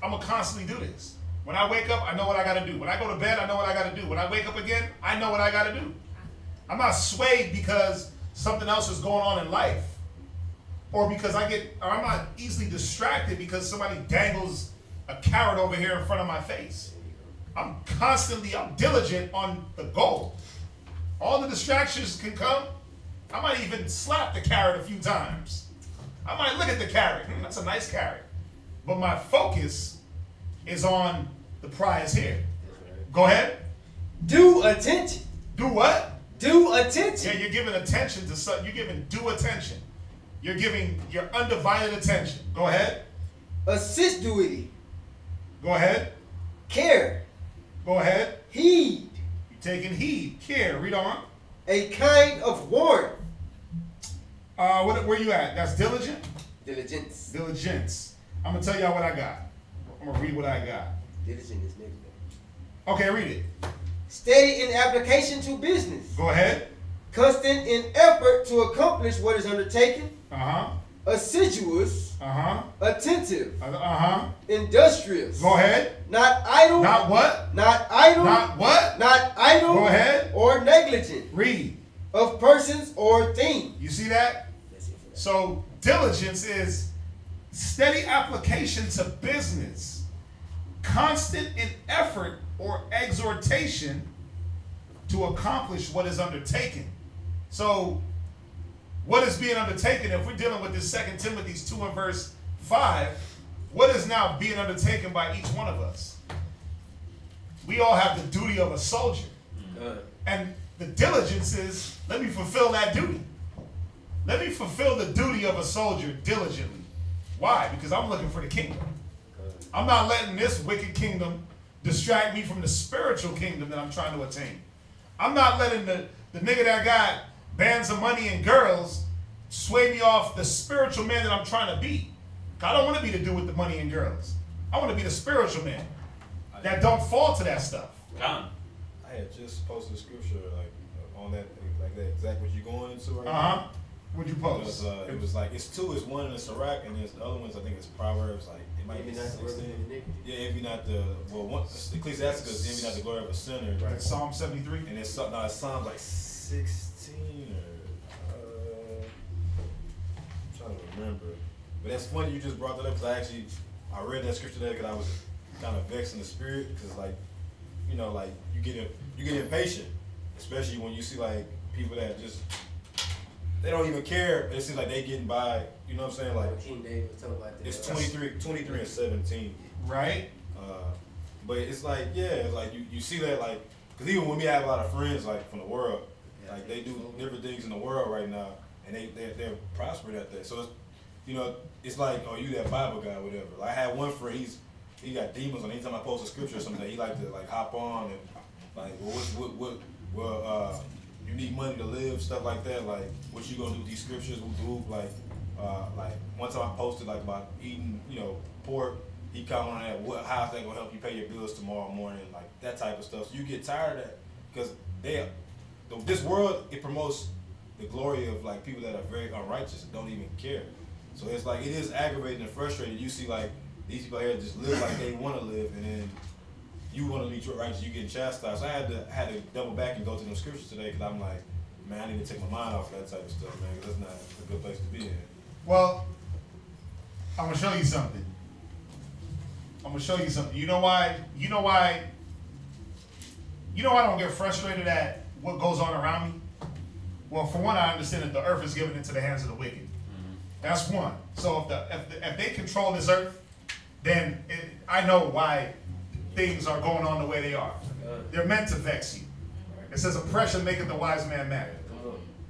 I'm gonna constantly do this. When I wake up, I know what I gotta do. When I go to bed, I know what I gotta do. When I wake up again, I know what I gotta do. I'm not swayed because something else is going on in life, or because I'm not easily distracted because somebody dangles a carrot over here in front of my face. I'm diligent on the goal. All the distractions can come. I might even slap the carrot a few times. I might look at the carrot. That's a nice carrot. But my focus is on the prize here. Go ahead. Due attention. Do what? Due attention. Yeah, you're giving attention to something. You're giving due attention. You're giving your undivided attention. Go ahead. Assiduity. Go ahead. Care. Go ahead. Heed. You're taking heed. Care. Read on. A kind of warrant. Where you at? That's diligent? Diligence. Diligence. I'm going to tell y'all what I got. I'm going to read what I got. Diligent is next. Okay, read it. Steady in application to business. Go ahead. Constant in effort to accomplish what is undertaken. Uh-huh. Assiduous. Uh-huh. Attentive. Uh-huh. Industrious. Go ahead. Not idle. Not what? Not idle. Not what? Not idle. Go ahead. Or negligent. Read. Of persons or things. You see that? So diligence is steady application to business, constant in effort or exhortation to accomplish what is undertaken. So what is being undertaken if we're dealing with this 2 Timothy 2 and verse 5, what is now being undertaken by each one of us? We all have the duty of a soldier. And the diligence is, let me fulfill that duty. Let me fulfill the duty of a soldier diligently. Why? Because I'm looking for the kingdom. I'm not letting this wicked kingdom distract me from the spiritual kingdom that I'm trying to attain. I'm not letting the nigga that got bands of money and girls sway me off the spiritual man that I'm trying to be. I don't want to be the dude with the money and girls. I want to be the spiritual man that don't fall to that stuff. I had just posted a scripture like on that, like that exact what you're going into right now. What'd you post? It was like, it's 2, it's 1 in the Sirach, and there's the other ones, I think it's Proverbs, like, it might be 16. Yeah, envy not the, well, one, Ecclesiasticus, envy not the glory of a sinner. Right, Psalm 73. And it's, no, it's Psalms like 16 or, I'm trying to remember. But that's funny you just brought that up, because I read that scripture there because I was kind of vexed in the spirit, because like, you know, like, you get impatient, especially when you see like people that just, they don't even care. It seems like they getting by. You know what I'm saying? Like King David was talking about that. It's 23 and 17. Right. But it's like, yeah, it's like you see that, like, because even when we have a lot of friends like from the world, like they do different things in the world right now, and they're prospering at that. So it's, you know, it's like, oh, you that Bible guy, or whatever. Like, I had one friend, he got demons on. Anytime I post a scripture or something, he like to like hop on and like, well, you need money to live, stuff like that. Like, what you gonna do with these scriptures? Like one time I posted like about eating, you know, pork. He commented on that. How's that gonna help you pay your bills tomorrow morning? Like that type of stuff. So you get tired of that because this world, it promotes the glory of like people that are very unrighteous and don't even care. So it's like, it is aggravating and frustrating. You see like these people here just live like they want to live, and then you want to be righteous, you getting chastised. So I had to double back and go to them scriptures today, because I'm like, man, I need to take my mind off that type of stuff, man, because that's not a good place to be in. Well, I'm gonna show you something. You know why I don't get frustrated at what goes on around me? Well, for one, I understand that the earth is given into the hands of the wicked. That's one. So if they control this earth, then I know why things are going on the way they are. They're meant to vex you. It says oppression maketh the wise man mad.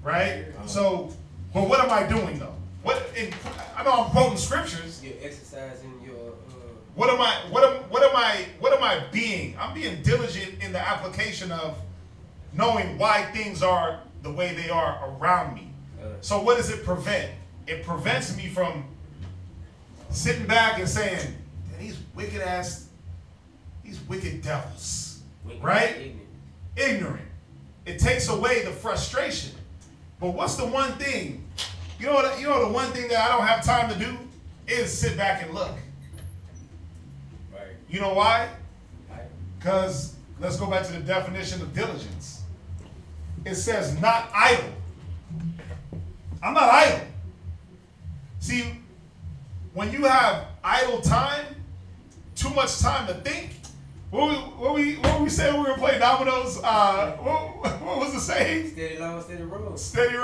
Right? So, but what am I doing though? I know I'm quoting scriptures. You're exercising your. What am I being? I'm being diligent in the application of knowing why things are the way they are around me. So what does it prevent? It prevents me from sitting back and saying, these wicked devils, right? Ignorant. It takes away the frustration. But what's the one thing? You know the one thing that I don't have time to do is sit back and look. Right. You know why? Because let's go back to the definition of diligence. It says not idle. I'm not idle. See, when you have idle time, too much time to think. What we said when we were playing dominoes? What was the saying? Steady long, steady wrong. Study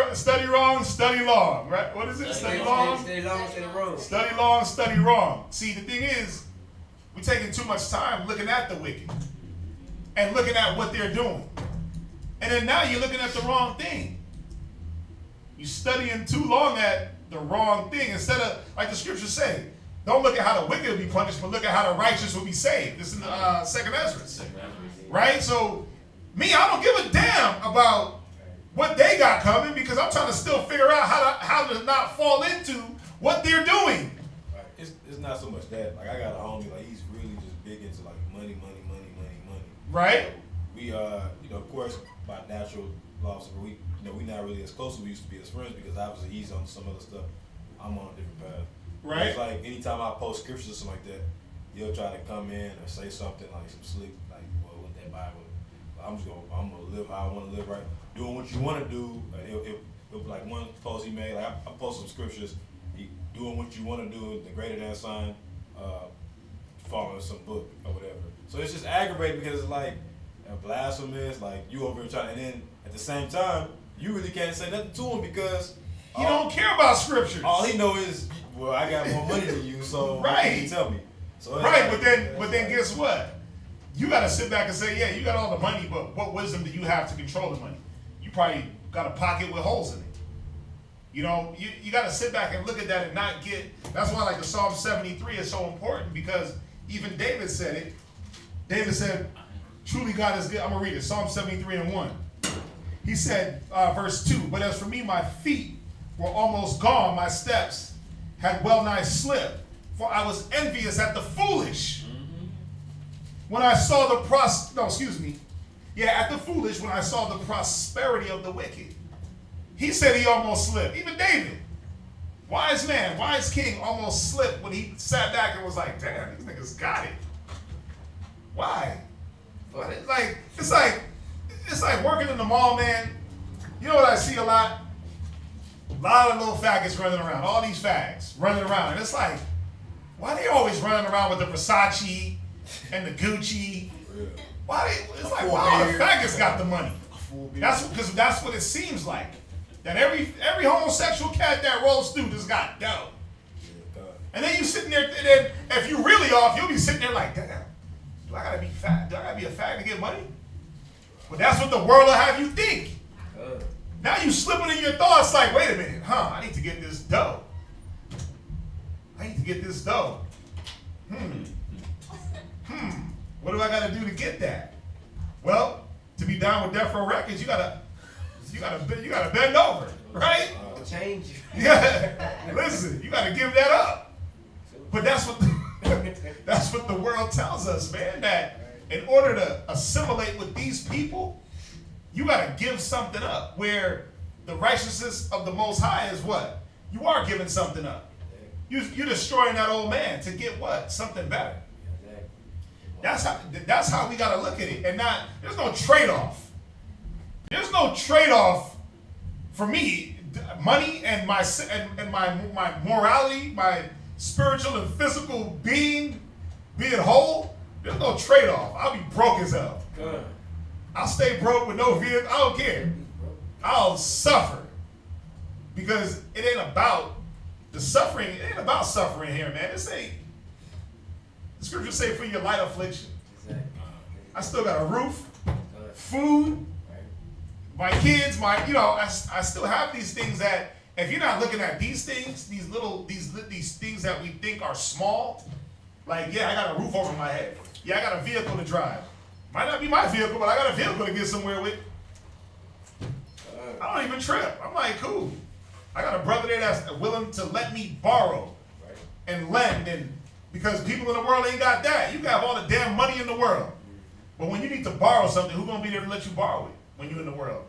wrong, study long. Right? What is it? Study long, steady long, steady wrong. Study long, study wrong. See, the thing is, we're taking too much time looking at the wicked and looking at what they're doing, and then now you're looking at the wrong thing. You're studying too long at the wrong thing instead of, like the scriptures say, don't look at how the wicked will be punished, but look at how the righteous will be saved. This is the 2nd Ezra. Right? So, me, I don't give a damn about what they got coming, because I'm trying to still figure out how to not fall into what they're doing. Right. It's not so much that. Like, I got a homie, like, he's really just big into, like, money. Right? So we, you know, of course, by natural laws, we not really as close as we used to be as friends, because obviously he's on some other stuff. I'm on a different path. Right. It's like anytime I post scriptures or something like that, he'll try to come in or say something like some slick, like, well, with that Bible, I'm gonna live how I want to live, right? Doing what you want to do. It'll be like one post he made. Like I post some scriptures. He doing what you want to do. The greater than sign, following some book or whatever. So it's just aggravating, because it's like blasphemous. Like you over here trying, and then at the same time, you really can't say nothing to him, because He don't care about scriptures. All he know is, well, I got more money than you, so what can you tell me? So Right, but then guess what? You got to sit back and say, yeah, you got all the money, but what wisdom do you have to control the money? You probably got a pocket with holes in it. You know, you got to sit back and look at that and not get. That's why like the Psalm 73 is so important, because even David said it. David said, truly God is good. I'm going to read it. Psalm 73 and 1. He said, verse 2, but as for me, my feet were almost gone. My steps had well nigh slipped. For I was envious at the foolish. When I saw the at the foolish, when I saw the prosperity of the wicked. He said he almost slipped. Even David, wise man, wise king, almost slipped when he sat back and was like, damn, these niggas got it. Why? It's like working in the mall, man. You know what I see a lot? A lot of little faggots running around. All these fags running around. And it's like, why they always running around with the Versace and the Gucci? It's like, why all the faggots got the money? That's because that's what it seems like. That every homosexual cat that rolls through just got dough. And then you sitting there, and then if you really off, you'll be sitting there like, damn, do I gotta be fat? Do I gotta be a fag to get money? But that's what the world will have you think. Now you slipping in your thoughts like, wait a minute, I need to get this dough. What do I gotta do to get that? Well, to be down with Death Row Records, you gotta bend over, right? I'll change you. Yeah. Listen, you gotta give that up. But that's what the world tells us, man. That in order to assimilate with these people, you gotta give something up. Where the righteousness of the Most High is what? You are giving something up. You're destroying that old man to get what? Something better. That's how we gotta look at it. And there's no trade-off. There's no trade-off for me. Money and my morality, my spiritual and physical being whole. There's no trade-off. I'll be broke as hell. I'll stay broke with no vehicle. I don't care. I'll suffer. Because it ain't about the suffering. It ain't about suffering here, man. This ain't. The scriptures say for your light affliction. I still got a roof, food, my kids, I still have these things that if you're not looking at these things, these things that we think are small, like, yeah, I got a roof over my head. Yeah, I got a vehicle to drive. Might not be my vehicle, but I got a vehicle to get somewhere with. I don't even trip. I'm like, cool. I got a brother there that's willing to let me borrow and lend, and because people in the world ain't got that. You got all the damn money in the world. But when you need to borrow something, who's going to be there to let you borrow it when you're in the world?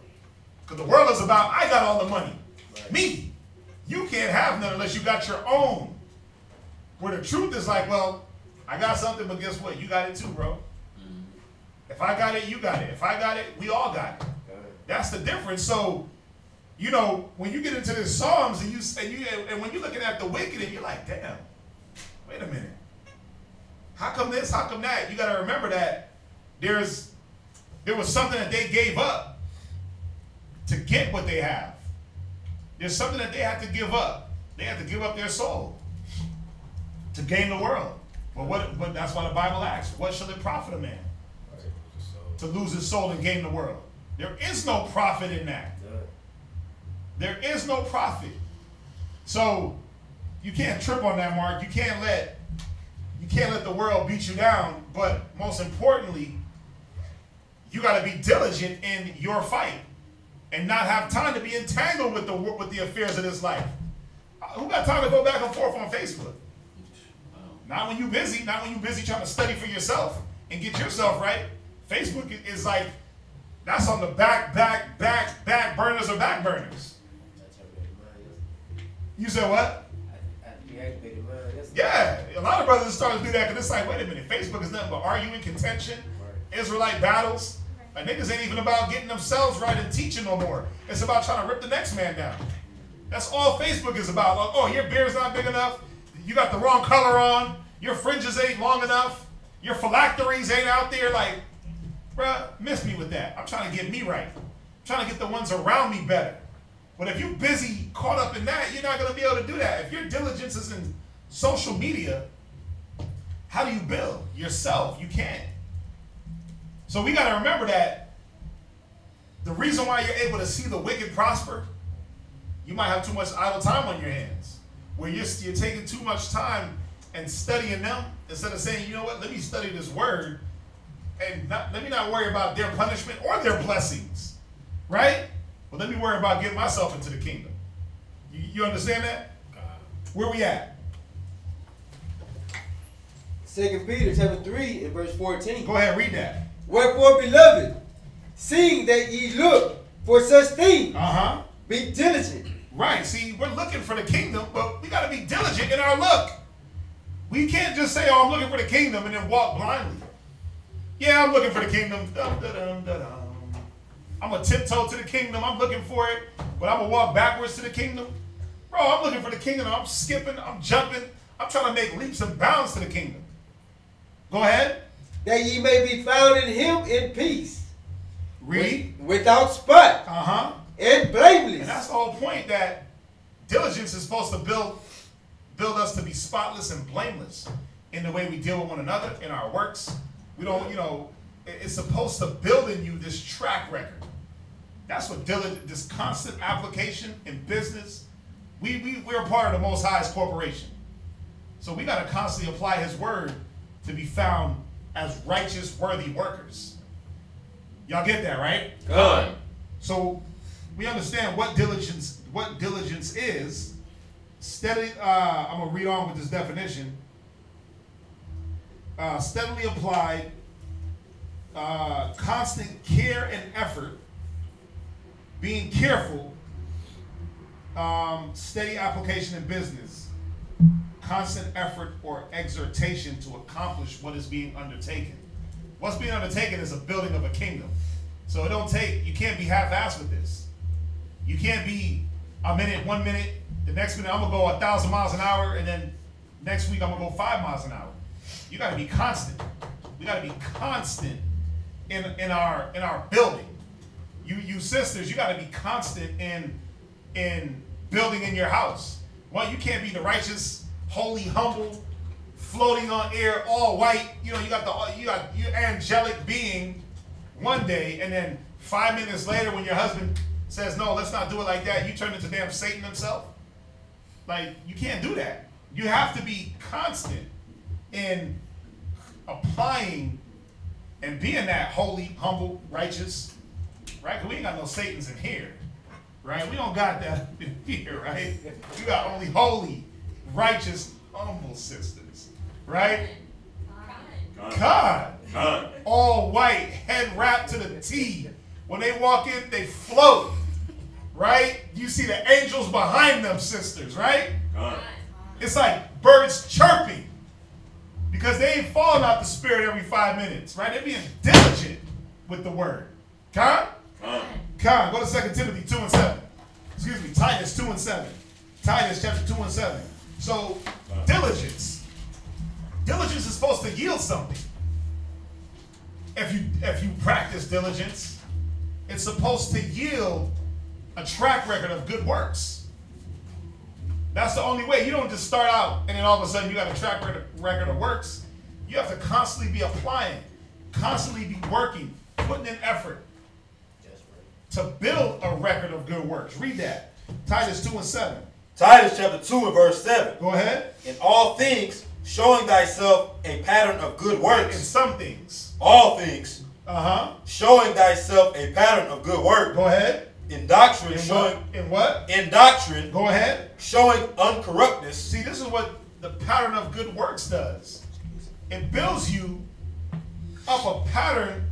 Because the world is about, I got all the money. Me. You can't have none unless you got your own. Where the truth is like, well, I got something, but guess what? You got it too, bro. If I got it, you got it. If I got it, we all got it. That's the difference. So, when you get into the Psalms and when you're looking at the wicked and you're like, damn, wait a minute. How come this? How come that? You got to remember that there was something that they gave up to get what they have. There's something that they had to give up. They had to give up their soul to gain the world. But that's why the Bible asks, what shall it profit a man to lose his soul and gain the world? There is no profit in that. There is no profit. So you can't trip on that, Mark. You can't let the world beat you down. But most importantly, you got to be diligent in your fight and not have time to be entangled with the affairs of this life. Who got time to go back and forth on Facebook? Not when you're busy. Not when you're busy trying to study for yourself and get yourself right. Facebook is like, that's on the back burners or back burners. You said what? Yeah, a lot of brothers start to do that because it's like, wait a minute, Facebook is nothing but arguing, contention, Israelite battles. Like, niggas ain't even about getting themselves right and teaching no more. It's about trying to rip the next man down. That's all Facebook is about. Like, oh, your beard's not big enough. You got the wrong color on. Your fringes ain't long enough. Your phylacteries ain't out there. Like, bruh, miss me with that. I'm trying to get me right. I'm trying to get the ones around me better. But if you're busy, caught up in that, you're not going to be able to do that. If your diligence is in social media, how do you build yourself? You can't. So we got to remember that the reason why you're able to see the wicked prosper, you might have too much idle time on your hands, where you're taking too much time and studying them instead of saying, you know what, let me study this word and let me not worry about their punishment or their blessings, right? But let me worry about getting myself into the kingdom. You understand that? Where we at? 2 Peter chapter 3 and verse 14. Go ahead, read that. Wherefore, beloved, seeing that ye look for such things, be diligent. Right. See, we're looking for the kingdom, but we got to be diligent in our look. We can't just say, oh, I'm looking for the kingdom and then walk blindly. Yeah, I'm looking for the kingdom. Dum, da, dum, da, dum. I'm going to tiptoe to the kingdom. I'm looking for it, but I'm going to walk backwards to the kingdom. Bro, I'm looking for the kingdom. I'm skipping. I'm jumping. I'm trying to make leaps and bounds to the kingdom. Go ahead. That ye may be found in him in peace. Read. Without spot. And blameless. And that's the whole point, that diligence is supposed to build us to be spotless and blameless in the way we deal with one another, in our works. We don't, it's supposed to build in you this track record. That's what this constant application in business. We're a part of the Most High's corporation. So we got to constantly apply his word to be found as righteous, worthy workers. Y'all get that, right? Good. So we understand what diligence is. Steady, I'm going to read on with this definition. Steadily applied, constant care and effort, being careful, steady application in business, constant effort or exhortation to accomplish what is being undertaken. What's being undertaken is a building of a kingdom. So you can't be half-assed with this. You can't be a minute, 1 minute, the next minute I'm going to go 1,000 miles an hour, and then next week I'm going to go 5 miles an hour. You got to be constant. We got to be constant in our building. You sisters, you got to be constant in building in your house. Well, you can't be the righteous, holy, humble, floating on air, all white. You got your angelic being one day, and then 5 minutes later, when your husband says, no, let's not do it like that, you turn into damn Satan himself. Like, you can't do that. You have to be constant in applying and being that holy, humble, righteous, right? Because we ain't got no Satans in here, right? We don't got that in here, right? We got only holy, righteous, humble sisters, right? God. All white, head wrapped to the T. When they walk in, they float, right? You see the angels behind them, sisters, right? It's like birds chirping because they ain't falling out the spirit every 5 minutes, right? They're being diligent with the word. Con? Go to 2 Timothy 2 and 7. Excuse me, Titus 2 and 7. Titus chapter 2 and 7. So, diligence. Diligence is supposed to yield something. If you practice diligence, it's supposed to yield a track record of good works. That's the only way. You don't just start out and then all of a sudden you got a track record of works. You have to constantly be applying, constantly be working, putting in effort to build a record of good works. Read that. Titus 2 and 7. Titus chapter 2 and verse 7. Go ahead. In all things, showing thyself a pattern of good works. In some things. All things. Showing thyself a pattern of good work. Go ahead. In doctrine, in what? In doctrine. Go ahead. Showing uncorruptness. See, this is what the pattern of good works does. It builds you up a pattern.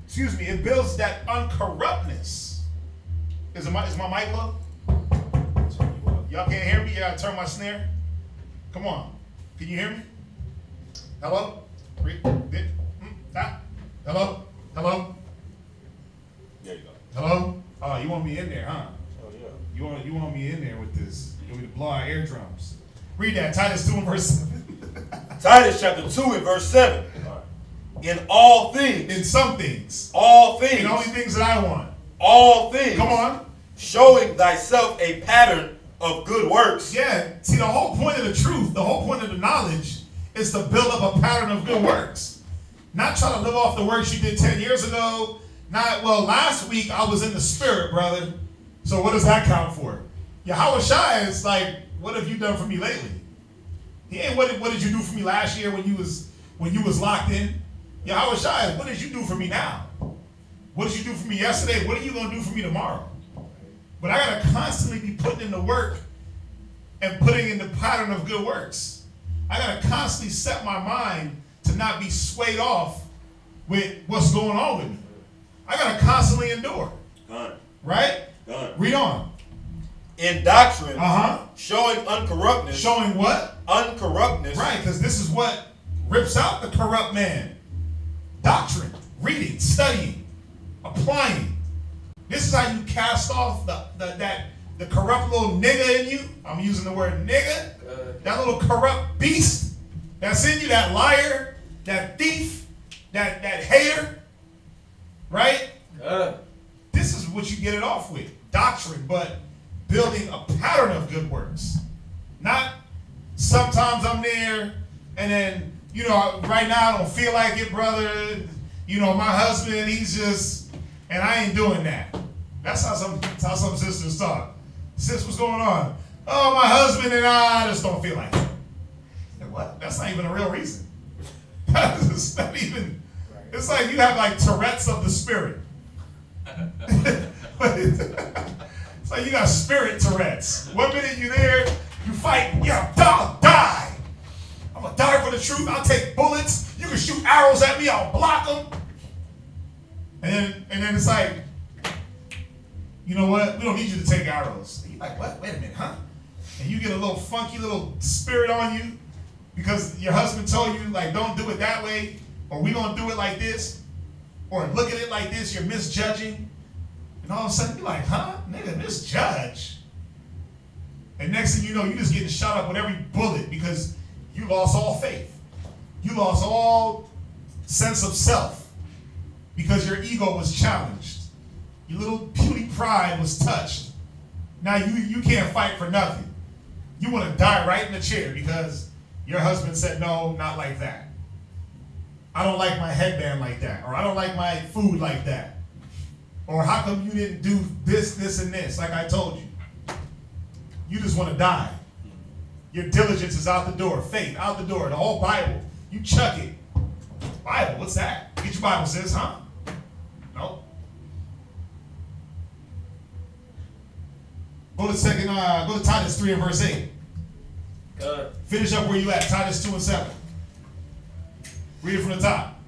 Excuse me. It builds that uncorruptness. Is my mic low? Y'all can't hear me? You gotta turn my snare. Come on. Can you hear me? Hello? Hello? Hello? There you go. Hello? Oh, you want me in there, huh? Oh, yeah. You want me in there with this. You want me to blow our eardrums. Read that, Titus 2 and verse 7. Titus chapter 2 and verse 7. In all things. In some things. All things. In only things that I want. All things. Come on. showing thyself a pattern of good works. Yeah, see, the whole point of the truth, the whole point of the knowledge is to build up a pattern of good works. Not try to live off the works you did 10 years ago. Not, well, last week I was in the spirit, brother. So what does that count for? Yahweh Shai is like, what have you done for me lately? He ain't, what did you do for me last year when you was locked in? Yahweh Shai is, what did you do for me now? What did you do for me yesterday? What are you going to do for me tomorrow? But I got to constantly be putting in the work and putting in the pattern of good works. I got to constantly set my mind to not be swayed off with what's going on with me. I got to constantly endure. Done. Right? Done. Read on. In doctrine, Showing uncorruptness. Showing what? Uncorruptness. Right, because this is what rips out the corrupt man. Doctrine, reading, studying, applying. This is how you cast off the corrupt little nigga in you. I'm using the word nigga. That little corrupt beast that's in you, that liar, that thief, that hater. Right? This is what you get it off with. Doctrine, but building a pattern of good works. Not sometimes I'm there and then, right now I don't feel like it, brother. My husband, he's just, and I ain't doing that. That's how some sisters talk. Sis, what's going on? Oh, my husband and I just don't feel like it. What? That's not even a real reason. That's not even, it's like you have like Tourette's of the spirit. It's like you got spirit Tourette's. 1 minute you're there, you fight, yeah, I'll die. I'm gonna die for the truth. I'll take bullets. You can shoot arrows at me. I'll block them. And then it's like, you know what? We don't need you to take arrows. And you're like, what? Wait a minute, huh? And you get a little funky little spirit on you because your husband told you, like, don't do it that way, or we gonna do it like this, or look at it like this. You're misjudging. And all of a sudden, you're like, huh? Nigga, misjudge. And next thing you know, you're just getting shot up with every bullet because you lost all faith. You lost all sense of self because your ego was challenged. Your little puny pride was touched. Now you can't fight for nothing. You want to die right in the chair because your husband said, no, not like that. I don't like my headband like that. Or I don't like my food like that. Or how come you didn't do this, this, and this, like I told you? You just want to die. Your diligence is out the door. Faith, out the door. The whole Bible. You chuck it. Bible, what's that? Get your Bible, sis, huh? No. Go to Titus 3 and verse 8. Finish up where you at. Titus 2 and 7. Read it from the top.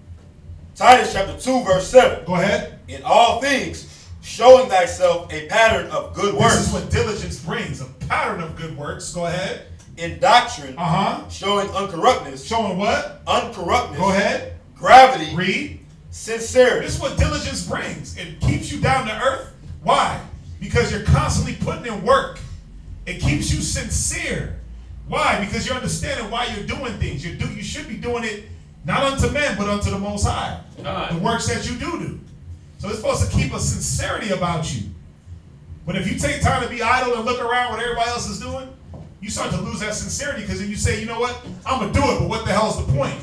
Titus chapter 2, verse 7. Go ahead. In all things, showing thyself a pattern of good works. This is what diligence brings, a pattern of good works. Go ahead. In doctrine, showing uncorruptness. Showing what? Uncorruptness. Go ahead. Gravity. Read. Sincerity. This is what diligence brings. It keeps you down to earth. Why? Because you're constantly putting in work. It keeps you sincere. Why? Because you're understanding why you're doing things. You should be doing it not unto men, but unto the Most High. The works that you do. So it's supposed to keep a sincerity about you. But if you take time to be idle and look around what everybody else is doing, you start to lose that sincerity because then you say, you know what? I'm going to do it, but what the hell's the point?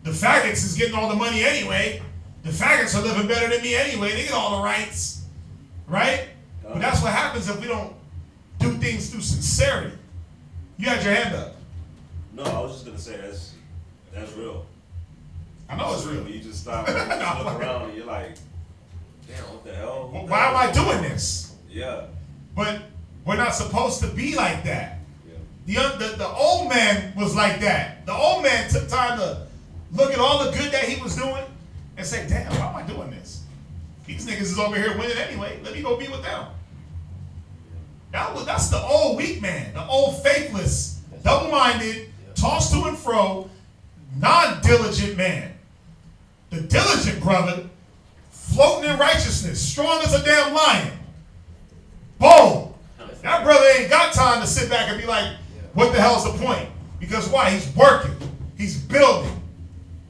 The faggots is getting all the money anyway. The faggots are living better than me anyway. They get all the rights. Right? But that's what happens if we don't do things through sincerity. You had your hand up. No, I was just going to say that's real. I know it's real. You just stop and you look around and you're like, damn, what the hell? Why am I doing this? Yeah. But we're not supposed to be like that. Yeah. The old man was like that. The old man took time to look at all the good that he was doing and say, damn, why am I doing this? These niggas is over here winning anyway. Let me go be with them. That's the old weak man, the old faithless, double-minded, tossed to and fro, non-diligent man. The diligent brother, floating in righteousness, strong as a damn lion. Bold. That brother ain't got time to sit back and be like, what the hell's the point? Because why? He's working. He's building.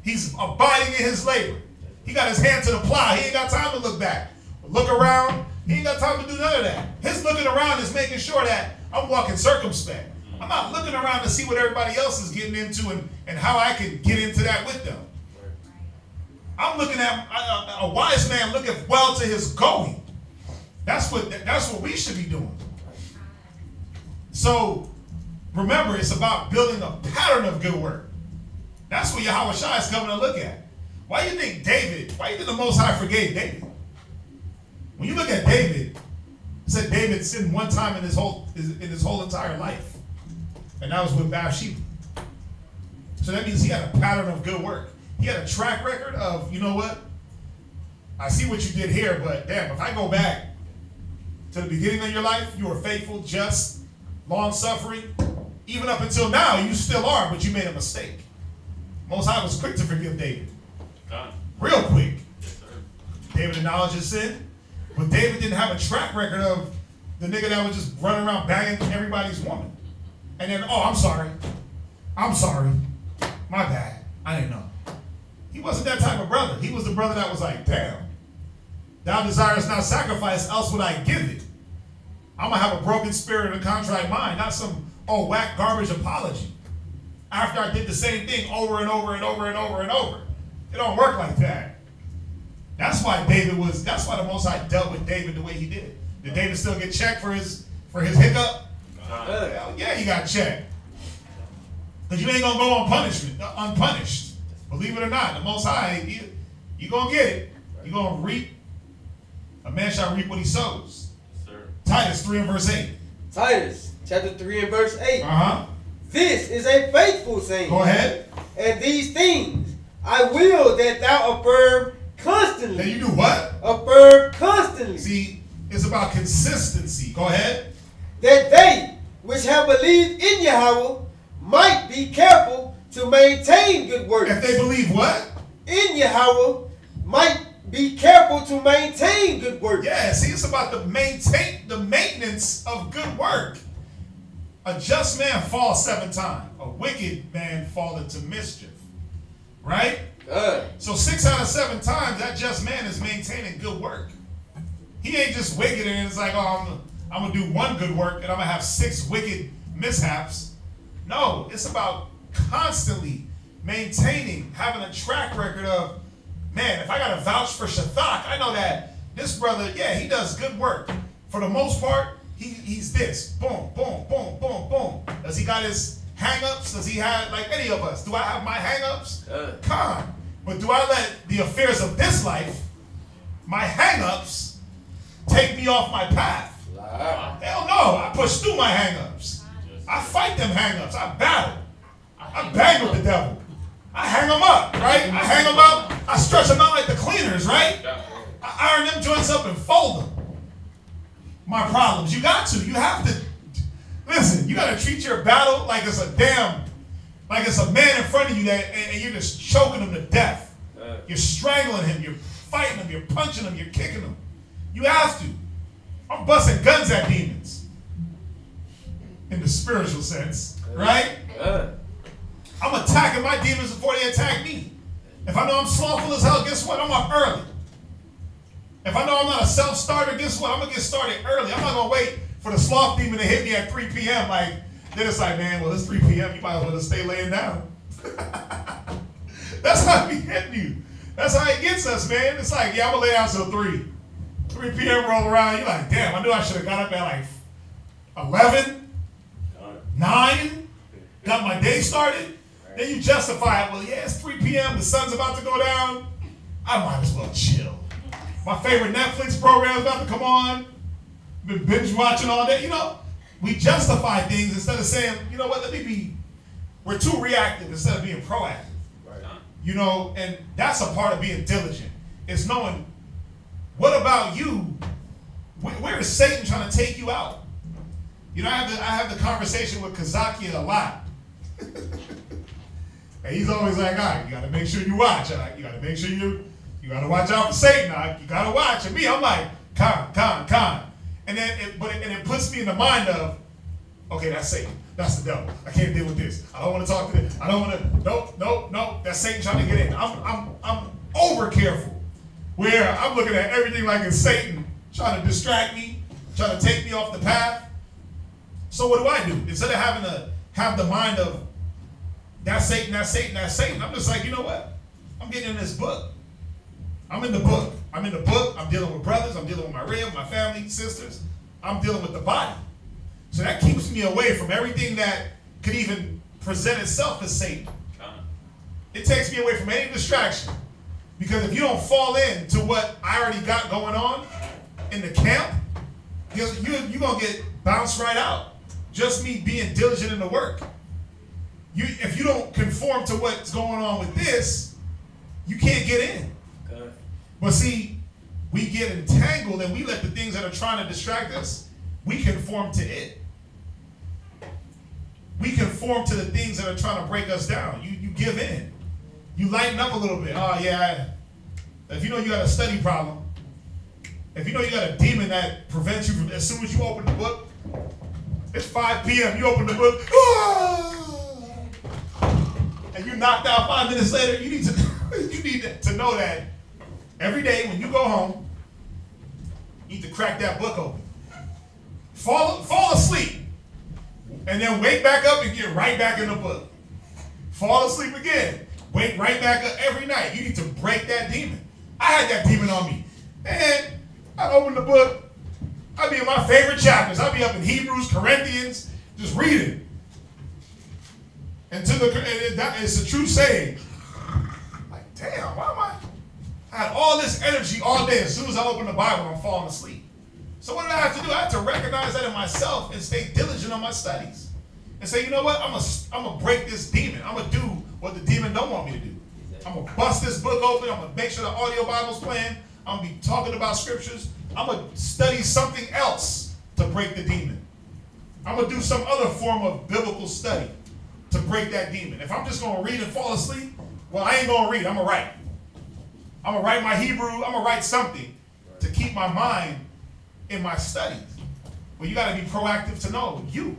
He's abiding in his labor. He got his hand to the plow. He ain't got time to look back. Look around He ain't got time to do none of that. His looking around is making sure that I'm walking circumspect. I'm not looking around to see what everybody else is getting into and how I can get into that with them. I'm looking at a wise man looketh well to his going. That's what we should be doing. So remember, it's about building a pattern of good work. That's what Yahweh Shai is coming to look at. Why do you think the Most High forgave David? When you look at David, it said David sinned one time in his whole entire life. And that was with Bathsheba. So that means he had a pattern of good work. He had a track record of, you know what? I see what you did here, but damn, if I go back to the beginning of your life, you were faithful, just, long-suffering. Even up until now, you still are, but you made a mistake. Most High was quick to forgive David. Real quick. Yes, sir. David acknowledged his sin, but David didn't have a track record of the nigga that was just running around banging everybody's woman. And then, oh, I'm sorry. My bad. I didn't know. He wasn't that type of brother. He was the brother that was like, damn, thou desirest not sacrifice, else would I give it. I'm going to have a broken spirit and a contrite mind, not some whack garbage apology. After I did the same thing over and over and over and over and over. It don't work like that. That's why the Most High dealt with David the way he did. Did David still get checked for his hiccup? Hell yeah, he got checked. Because you ain't going to go unpunished. Believe it or not, the Most High, you're going to get it. You're going to reap. A man shall reap what he sows. Yes, sir. Titus 3 and verse 8. Titus chapter 3 and verse 8. Uh-huh. This is a faithful saying. Go ahead. And these things I will that thou affirm constantly. Then you do what? Affirm constantly. See, it's about consistency. Go ahead. That they which have believed in Yahweh might be careful to maintain good works. If they believe what? In Yahweh might be careful to maintain good works. Yeah, see, it's about the maintenance of good work. A just man falls 7 times. A wicked man fall into mischief. Right? So 6 out of 7 times, that just man is maintaining good work. He ain't just wicked and it's like, oh, I'm going to do one good work and I'm going to have 6 wicked mishaps. No, it's about constantly maintaining, having a track record of, man, if I got to vouch for Shathak, I know that this brother, yeah, he does good work. For the most part, he's this. Boom, boom, boom, boom, boom. Does he got his hang-ups? Does he have, like any of us, do I have my hang-ups? Con. But do I let the affairs of this life, my hang-ups, take me off my path? Hell no, I push through my hang-ups. I fight them hang-ups. I battle. I bang with the devil. I hang them up, right? I hang them up. I stretch them out like the cleaners, right? I iron them joints up and fold them. My problems. You got to. You have to. Listen, you got to treat your battle like it's a man in front of you and you're just choking him to death. You're strangling him. You're fighting him. You're punching him. You're kicking him. You have to. I'm busting guns at demons. In the spiritual sense, right? I'm attacking my demons before they attack me. If I know I'm slothful as hell, guess what? I'm up early. If I know I'm not a self-starter, guess what? I'm going to get started early. I'm not going to wait for the sloth demon to hit me at 3 p.m. Then it's like, man, well, it's 3 p.m. You might as well just stay laying down. That's how he hitting you. That's how he gets us, man. It's like, yeah, I'm going to lay down till 3. 3 p.m. roll around. You're like, damn, I knew I should have got up at like 11, 9, got my day started. Then you justify it. Well, yeah, it's 3 p.m. The sun's about to go down. I might as well chill. My favorite Netflix program is about to come on. Been binge watching all day. You know, we justify things instead of saying, you know what, we're too reactive instead of being proactive. Right. You know, and that's a part of being diligent. It's knowing, what about you? Where is Satan trying to take you out? You know, I have the conversation with Kazakia a lot. And he's always like, all right, you got to make sure you watch. You got to make sure you got to watch out for Satan. You got to watch. And me, I'm like, con. And then it puts me in the mind of, okay, that's Satan. That's the devil. I can't deal with this. I don't want to talk to this. I don't want to, nope. That's Satan trying to get in. I'm over careful. Where I'm looking at everything like it's Satan trying to distract me, trying to take me off the path. So what do? Instead of having to have the mind of, that's Satan, that's Satan, that's Satan, I'm just like, you know what? I'm getting in this book. I'm in the book. I'm in the book. I'm dealing with brothers. I'm dealing with my rib, my family, sisters. I'm dealing with the body. So that keeps me away from everything that could even present itself as Satan. It takes me away from any distraction. Because if you don't fall into what I already got going on in the camp, you're going to get bounced right out. Just me being diligent in the work. If you don't conform to what's going on with this, you can't get in. Okay. But see, we get entangled and we let the things that are trying to distract us, we conform to it. We conform to the things that are trying to break us down. You give in. You lighten up a little bit. Oh, yeah. If you know you got a study problem, if you know you got a demon that prevents you from, as soon as you open the book, it's 5 p.m., you open the book, and you knocked out 5 minutes later, you need to know that every day when you go home, you need to crack that book open. Fall asleep. And then wake back up and get right back in the book. Fall asleep again. Wake right back up every night. You need to break that demon. I had that demon on me. And I'd open the book. I'd be in my favorite chapters. I'd be up in Hebrews, Corinthians, just reading. And it's a true saying. Like, damn, why am I had all this energy all day. As soon as I open the Bible, I'm falling asleep. So what did I have to do? I had to recognize that in myself and stay diligent on my studies. And say, you know what? I'm gonna break this demon. I'm going to do what the demon don't want me to do. I'm going to bust this book open. I'm going to make sure the audio Bible's playing. I'm going to be talking about scriptures. I'm going to study something else to break the demon. I'm going to do some other form of biblical study to break that demon. If I'm just going to read and fall asleep, well, I ain't going to read. I'm going to write. I'm going to write my Hebrew. I'm going to write something to keep my mind in my studies. Well, you got to be proactive to know you.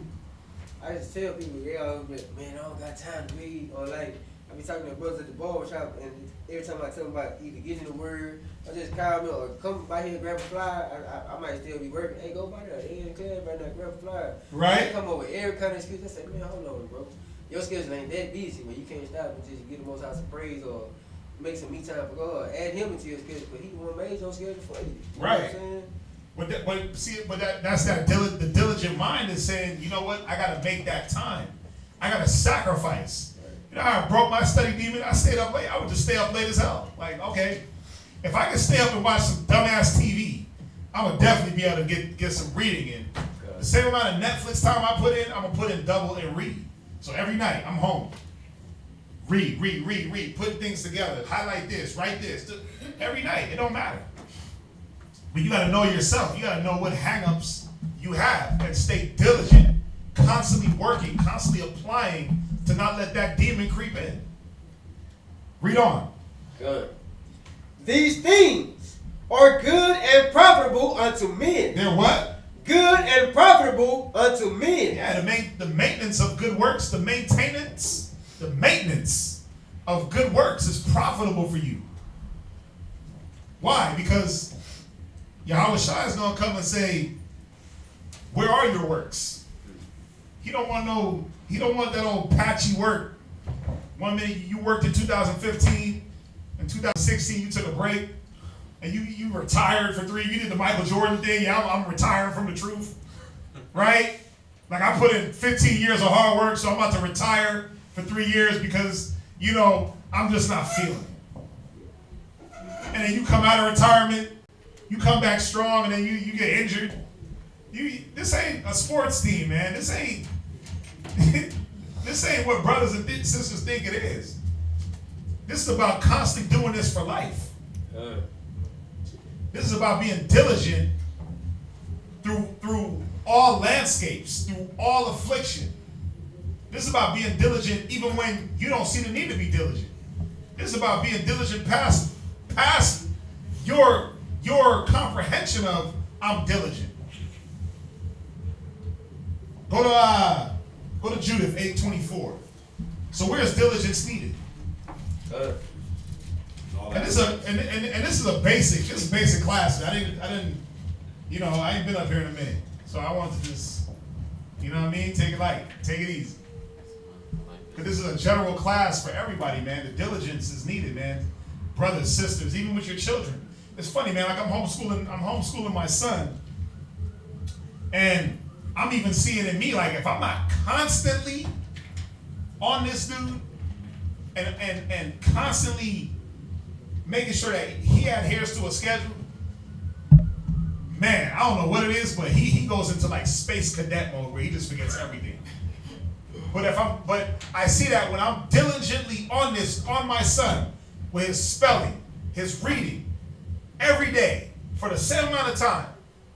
I just tell people, they always be, man, I don't got time to read. Or like, I be talking to brothers at the barber shop, and every time I tell them about either getting the word, or just call me, or come by here and grab a flyer, I might still be working. Hey, go by there, hey, in the class right now, grab a flyer. Right. They come over with every kind of excuse. I say, man, hold on, bro. Your schedule ain't that busy, but you can't stop and just get the most out of praise or make some me time for God. Add him into your schedule, but he the one made your schedule for you. You right. Know what I'm saying? That's the diligent mind is saying, you know what? I got to make that time. I got to sacrifice. Right. You know how I broke my study demon? I stayed up late. I would just stay up late as hell. Like, okay, if I can stay up and watch some dumbass TV, I would definitely be able to get some reading in. Okay. The same amount of Netflix time I put in, I'm going to put in double and read. So every night, I'm home. Read. Put things together. Highlight this, write this. Every night. It don't matter. But you got to know yourself. You got to know what hang-ups you have and stay diligent, constantly working, constantly applying to not let that demon creep in. Read on. Good. These things are good and profitable unto men. They're what? Good and profitable unto men. Yeah, the maintenance of good works, the maintenance of good works is profitable for you. Why? Because Yahweh Shai is going to come and say, where are your works? He don't want that old patchy work. 1 minute you worked in 2015, in 2016 you took a break, and you retired for 3, you did the Michael Jordan thing, yeah, I'm retiring from the truth, right? Like I put in 15 years of hard work, so I'm about to retire for 3 years because, you know, I'm just not feeling it. And then you come out of retirement, you come back strong, and then you get injured. This ain't a sports team, man. This ain't what brothers and sisters think it is. This is about constantly doing this for life. This is about being diligent through all landscapes, through all affliction. This is about being diligent even when you don't see the need to be diligent. This is about being diligent past your comprehension of I'm diligent. Go to Judith 8:24. So where's diligence needed? And this is a basic class. I didn't you know, I ain't been up here in a minute. So I want to just, you know what I mean? Take it light. Take it easy. Because this is a general class for everybody, man. The diligence is needed, man. Brothers, sisters, even with your children. It's funny, man. Like I'm homeschooling my son. And I'm even seeing in me, like if I'm not constantly on this dude and constantly making sure that he adheres to a schedule, man, I don't know what it is, but he goes into like space cadet mode where he just forgets everything. But I see that when I'm diligently on my son with his spelling, his reading, every day for the same amount of time,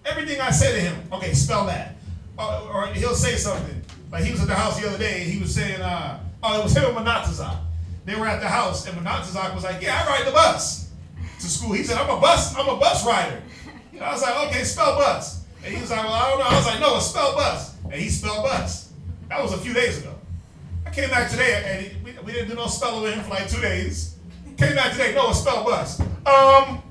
everything I say to him, okay, spell that. Or he'll say something. Like he was at the house the other day and he was saying, it was him and Manatazak. They were at the house and Manatazak was like, yeah, I ride the bus to school. He said, I'm a bus rider. You know, I was like, okay, spell bus. And he was like, well, I don't know. I was like, no, it's spell bus. And he spelled bus. That was a few days ago. I came back today and we didn't do no spelling with him for like 2 days. Came back today, no, it's spell bus. I'm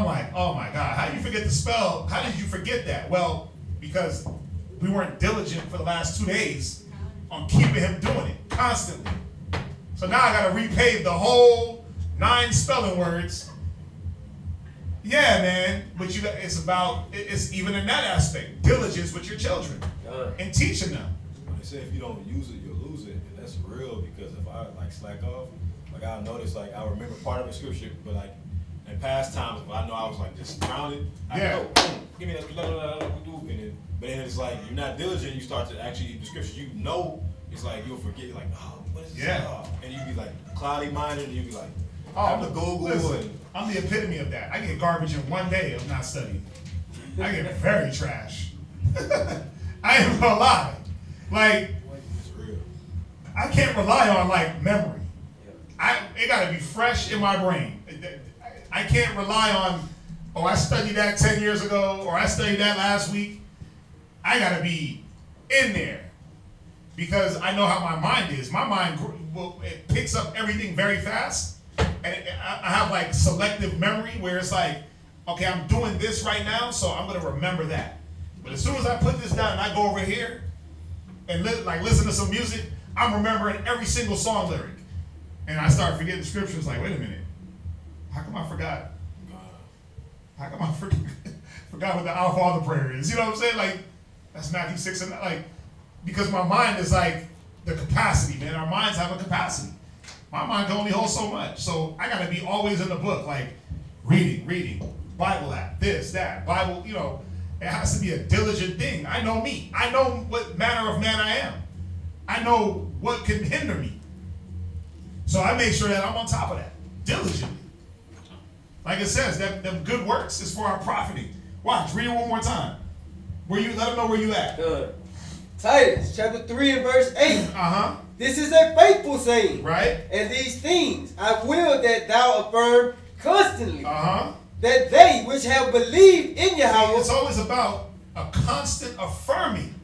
like, oh my God, how did you forget to spell? How did you forget that? Well, because we weren't diligent for the last 2 days on keeping him doing it constantly. So now I got to repave the whole 9 spelling words. Yeah, man, but it's even in that aspect, diligence with your children and teaching them. They say if you don't use it, you'll lose it, and that's real because if I like slack off, like I'll notice, like I remember part of the scripture, but like in past times, if I know I was like just drowning, I go, give me that, and then, but then it's like you're not diligent. You start to actually the scripture, you know, it's like you'll forget. You're like, oh, what is this? Yeah. And you be like cloudy minded, and you be like, I'm the Google. Listen, I'm the epitome of that. I get garbage in 1 day of not studying. I get very trash. I ain't gonna lie. Like, it's real. I can't rely on like memory. It gotta be fresh in my brain. I can't rely on, oh, I studied that 10 years ago, or I studied that last week. I gotta be in there because I know how my mind is. My mind, it picks up everything very fast. And I have like selective memory where it's like, okay, I'm doing this right now, so I'm gonna remember that. But as soon as I put this down and I go over here and listen to some music, I'm remembering every single song lyric. And I start forgetting scriptures like, wait a minute, how come I forgot? How come I forgot what the Our Father prayer is? You know what I'm saying? Like, that's Matthew 6 and like, because my mind is like the capacity, man. Our minds have a capacity. My mind can only hold so much. So I gotta be always in the book, like reading, Bible app, this, that, Bible, you know, it has to be a diligent thing. I know me. I know what manner of man I am. I know what can hinder me. So I make sure that I'm on top of that, diligently. Like it says, that them good works is for our profiting. Watch, read it one more time. Let them know where you at. Good. Titus chapter 3 and verse 8. This is a faithful saying. Right. And these things I will that thou affirm constantly. That they which have believed in Yahweh. It's always about a constant affirming.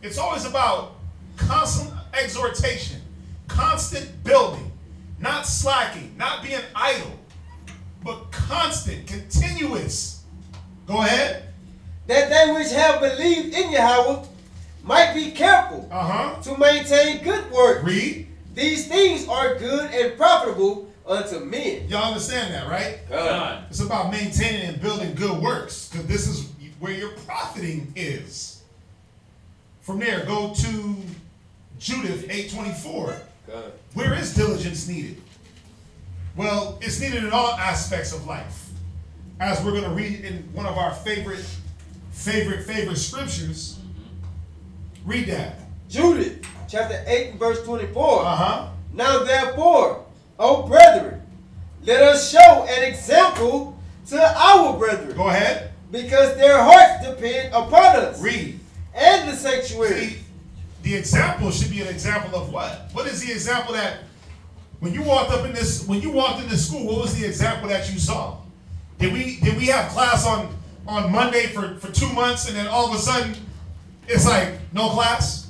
It's always about constant exhortation, constant building, not slacking, not being idle, but constant, continuous. Go ahead. That they which have believed in Yahweh might be careful to maintain good work. Read. These things are good and profitable unto men. Y'all understand that, right? God. It's about maintaining and building good works, because this is where your profiting is. From there, go to Judith 8:24. Where is diligence needed? Well, it's needed in all aspects of life. As we're going to read in one of our favorite scriptures. Read that. Judith chapter 8 and verse 24. Now therefore, O brethren, let us show an example to our brethren. Go ahead. Because their hearts depend upon us. Read. And the sanctuary. See, the example should be an example of what? What is the example that when you walked in this school, what was the example that you saw? Did we have class on Monday for 2 months and then all of a sudden it's like no class?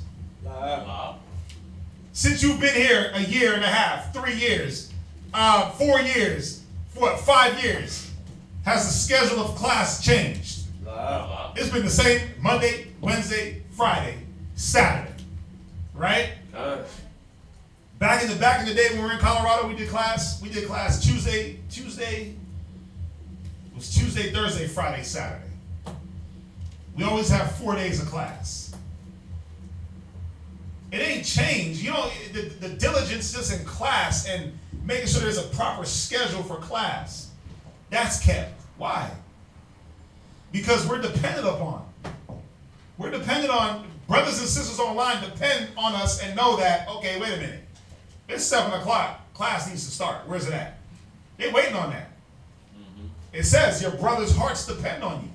Since you've been here a year and a half, 3 years, 4 years, 5 years, has the schedule of class changed? It's been the same Monday, Wednesday, Friday, Saturday, right? Back in the day when we were in Colorado, we did class Tuesday, it was Tuesday, Thursday, Friday, Saturday. We always have 4 days of class. It ain't changed. You know, the diligence just in class and making sure there's a proper schedule for class. That's kept. Why? Because we're dependent upon. We're dependent on, brothers and sisters online depend on us and know that, okay, wait a minute. It's 7 o'clock. Class needs to start. Where's it at? They're waiting on that. It says your brother's hearts depend on you.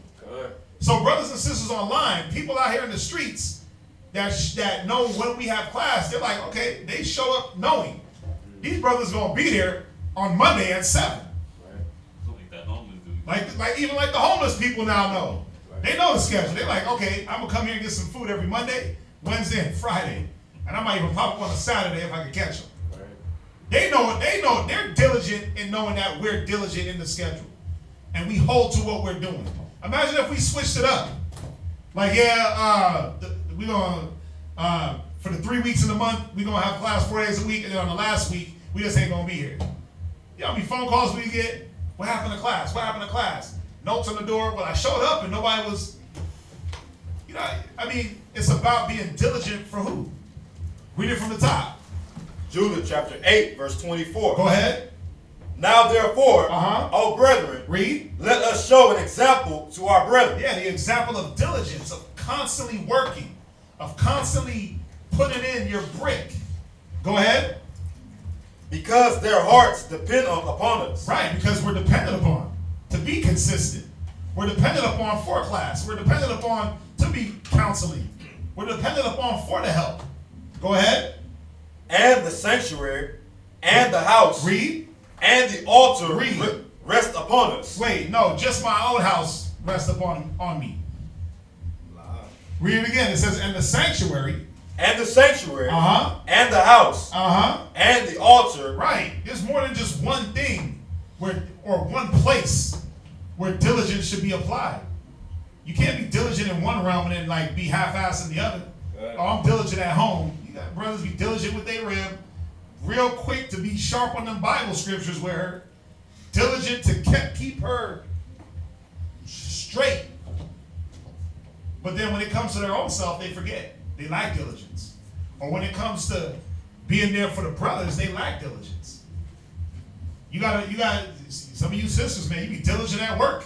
So brothers and sisters online, people out here in the streets that know when we have class, they're like, okay, they show up knowing these brothers gonna be there on Monday at 7. Like even like the homeless people now know. They know the schedule. They're like, okay, I'm gonna come here and get some food every Monday, Wednesday, and Friday, and I might even pop up on a Saturday if I can catch them. They know. They're diligent in knowing that we're diligent in the schedule, and we hold to what we're doing. Imagine if we switched it up. Like, yeah, we're gonna for the 3 weeks in the month, we're gonna have class 4 days a week, and then on the last week, we just ain't gonna be here. You know how many phone calls we get? What happened to class? What happened to class? Notes on the door. Well, I showed up and nobody was. You know, I mean, it's about being diligent for who? Read it from the top. Judah chapter 8, verse 24. Go ahead. Now therefore, O brethren, read. Let us show an example to our brethren. Yeah, the example of diligence, of constantly working, of constantly putting in your brick. Go ahead. Because their hearts depend upon us. Right, because we're dependent upon to be consistent. We're dependent upon for class. We're dependent upon to be counseling. We're dependent upon for the help. Go ahead. And the sanctuary and the house. Read. And the altar Read. Rest upon us. Wait, no, just my own house rest upon me. Read it again. It says, and the sanctuary. And the sanctuary. And the house. And the altar. Right. There's more than just one thing or one place where diligence should be applied. You can't be diligent in one realm and then like be half-assed in the other. Oh, I'm diligent at home. You got brothers be diligent with their rib, real quick to be sharp on them Bible scriptures with her, diligent to keep her straight. But then when it comes to their own self, they forget. They lack diligence. Or when it comes to being there for the brothers, they lack diligence. You got some of you sisters, man, you be diligent at work.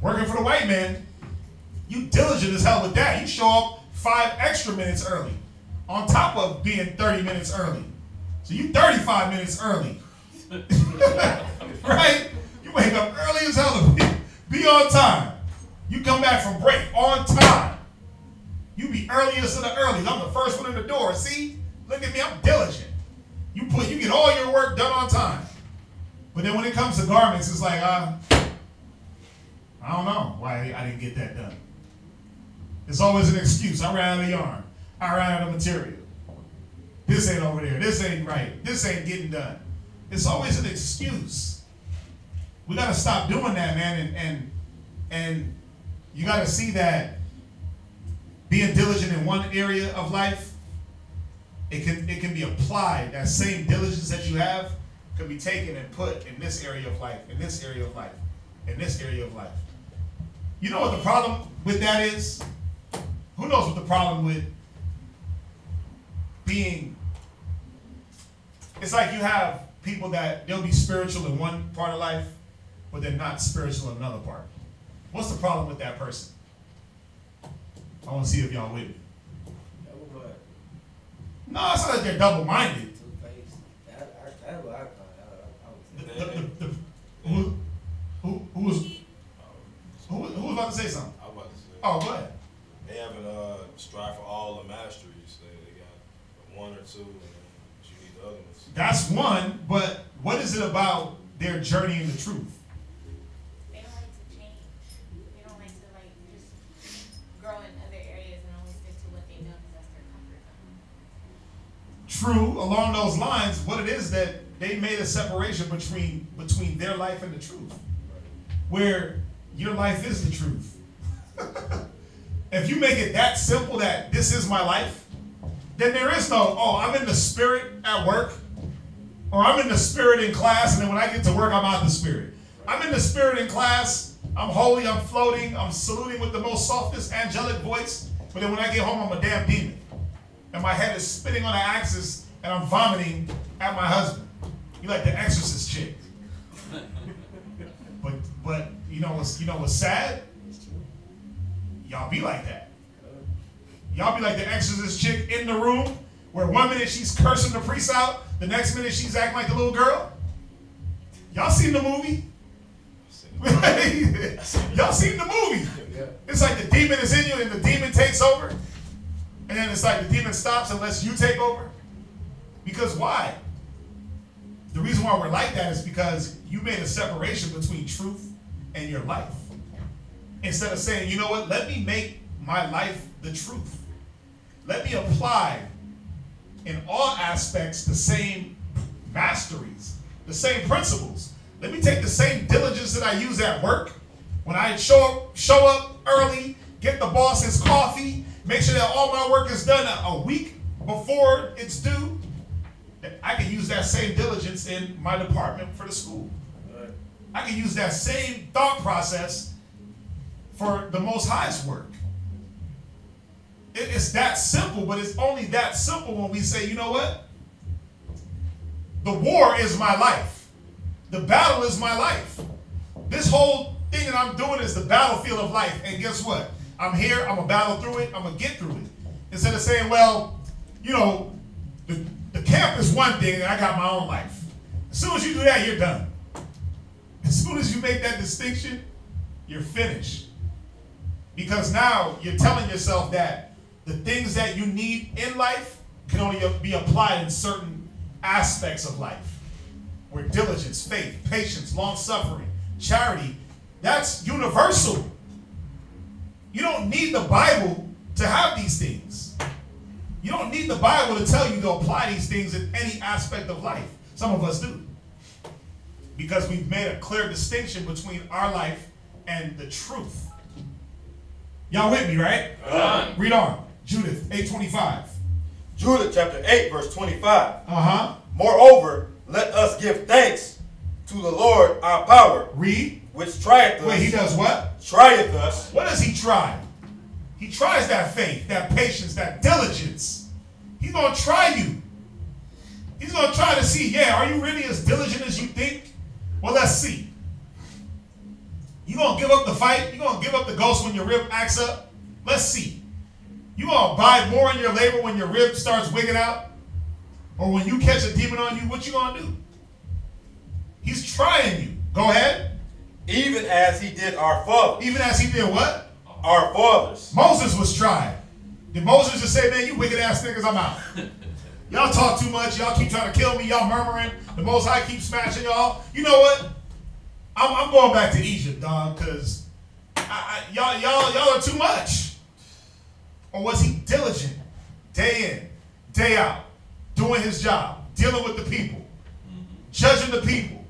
Working for the white man, you diligent as hell with that. You show up 5 extra minutes early on top of being 30 minutes early. So you 35 minutes early. Right? You wake up early as hell to be on time. You come back from break on time. You be earliest of the earliest. I'm the first one in the door. See? Look at me, I'm diligent. You get all your work done on time. But then when it comes to garments, it's like, I don't know why I didn't get that done. It's always an excuse. I ran out of yarn. I ran out of material. This ain't over there. This ain't right. This ain't getting done. It's always an excuse. We got to stop doing that, man. And you got to see that being diligent in one area of life, it can be applied. That same diligence that you have can be taken and put in this area of life, in this area of life, in this area of life. You know what the problem with that is? Who knows what the problem with being? It's like you have people that they'll be spiritual in one part of life, but they're not spiritual in another part. What's the problem with that person? I want to see if y'all with me. No, it's not like they're double-minded. That's what I call Who was about to say something? I was about to say. Oh, go ahead. They haven't strive for all the masteries. They got 1 or 2, and you need the other ones. That's one, but what is it about their journey in the truth? They don't like to change. They don't like to just grow in other areas and only stick to what they know because that's their comfort zone. True. Along those lines, what it is that they made a separation between their life and the truth. where your life is the truth. If you make it that simple that this is my life, then there is no, oh, I'm in the spirit at work, or I'm in the spirit in class, and then when I get to work, I'm out the spirit. I'm in the spirit in class, I'm holy, I'm floating, I'm saluting with the most softest angelic voice, but then when I get home, I'm a damn demon. And my head is spinning on the axis, and I'm vomiting at my husband. You like the Exorcist chick. But you know what's sad? Y'all be like that. Y'all be like the Exorcist chick in the room where one minute she's cursing the priest out, the next minute she's acting like a little girl. Y'all seen the movie? Y'all seen the movie? It's like the demon is in you and the demon takes over. And then it's like the demon stops unless you take over. Because why? The reason why we're like that is because you made a separation between truth and your life. Instead of saying, you know what, let me make my life the truth. Let me apply in all aspects the same masteries, the same principles. Let me take the same diligence that I use at work. When I show up early, get the boss his coffee, make sure that all my work is done a week before it's due, I can use that same diligence in my department for the school. I can use that same thought process for the Most High's work. It's that simple, but it's only that simple when we say, you know what? The war is my life. The battle is my life. This whole thing that I'm doing is the battlefield of life. And guess what? I'm here, I'm going to battle through it, I'm going to get through it. Instead of saying, well, you know, the camp is one thing and I got my own life. As soon as you do that, you're done. As soon as you make that distinction, you're finished. Because now you're telling yourself that the things that you need in life can only be applied in certain aspects of life. Where diligence, faith, patience, long-suffering, charity, that's universal. You don't need the Bible to have these things. You don't need the Bible to tell you to apply these things in any aspect of life. Some of us do. Because we've made a clear distinction between our life and the truth. Y'all with me, right? Read on. Judith 8:25. Judith chapter 8, verse 25. Moreover, let us give thanks to the Lord our power. Read. Which trieth us. Wait, he does what? Trieth us. What does he try? He tries that faith, that patience, that diligence. He's going to try you. He's going to try to see, yeah, are you really as diligent as you think? Well, let's see. You going to give up the fight? You going to give up the ghost when your rib acts up? Let's see. You going to abide more in your labor when your rib starts wigging out? Or when you catch a demon on you, what you going to do? He's trying you. Go ahead. Even as he did our fathers. Even as he did what? Our fathers. Moses was tried. Did Moses just say, man, you wicked ass niggas, I'm out? Y'all talk too much. Y'all keep trying to kill me. Y'all murmuring. The Most High keeps smashing y'all. You know what? I'm going back to Egypt, dog, because y'all are too much. Or was he diligent, day in, day out, doing his job, dealing with the people, judging the people,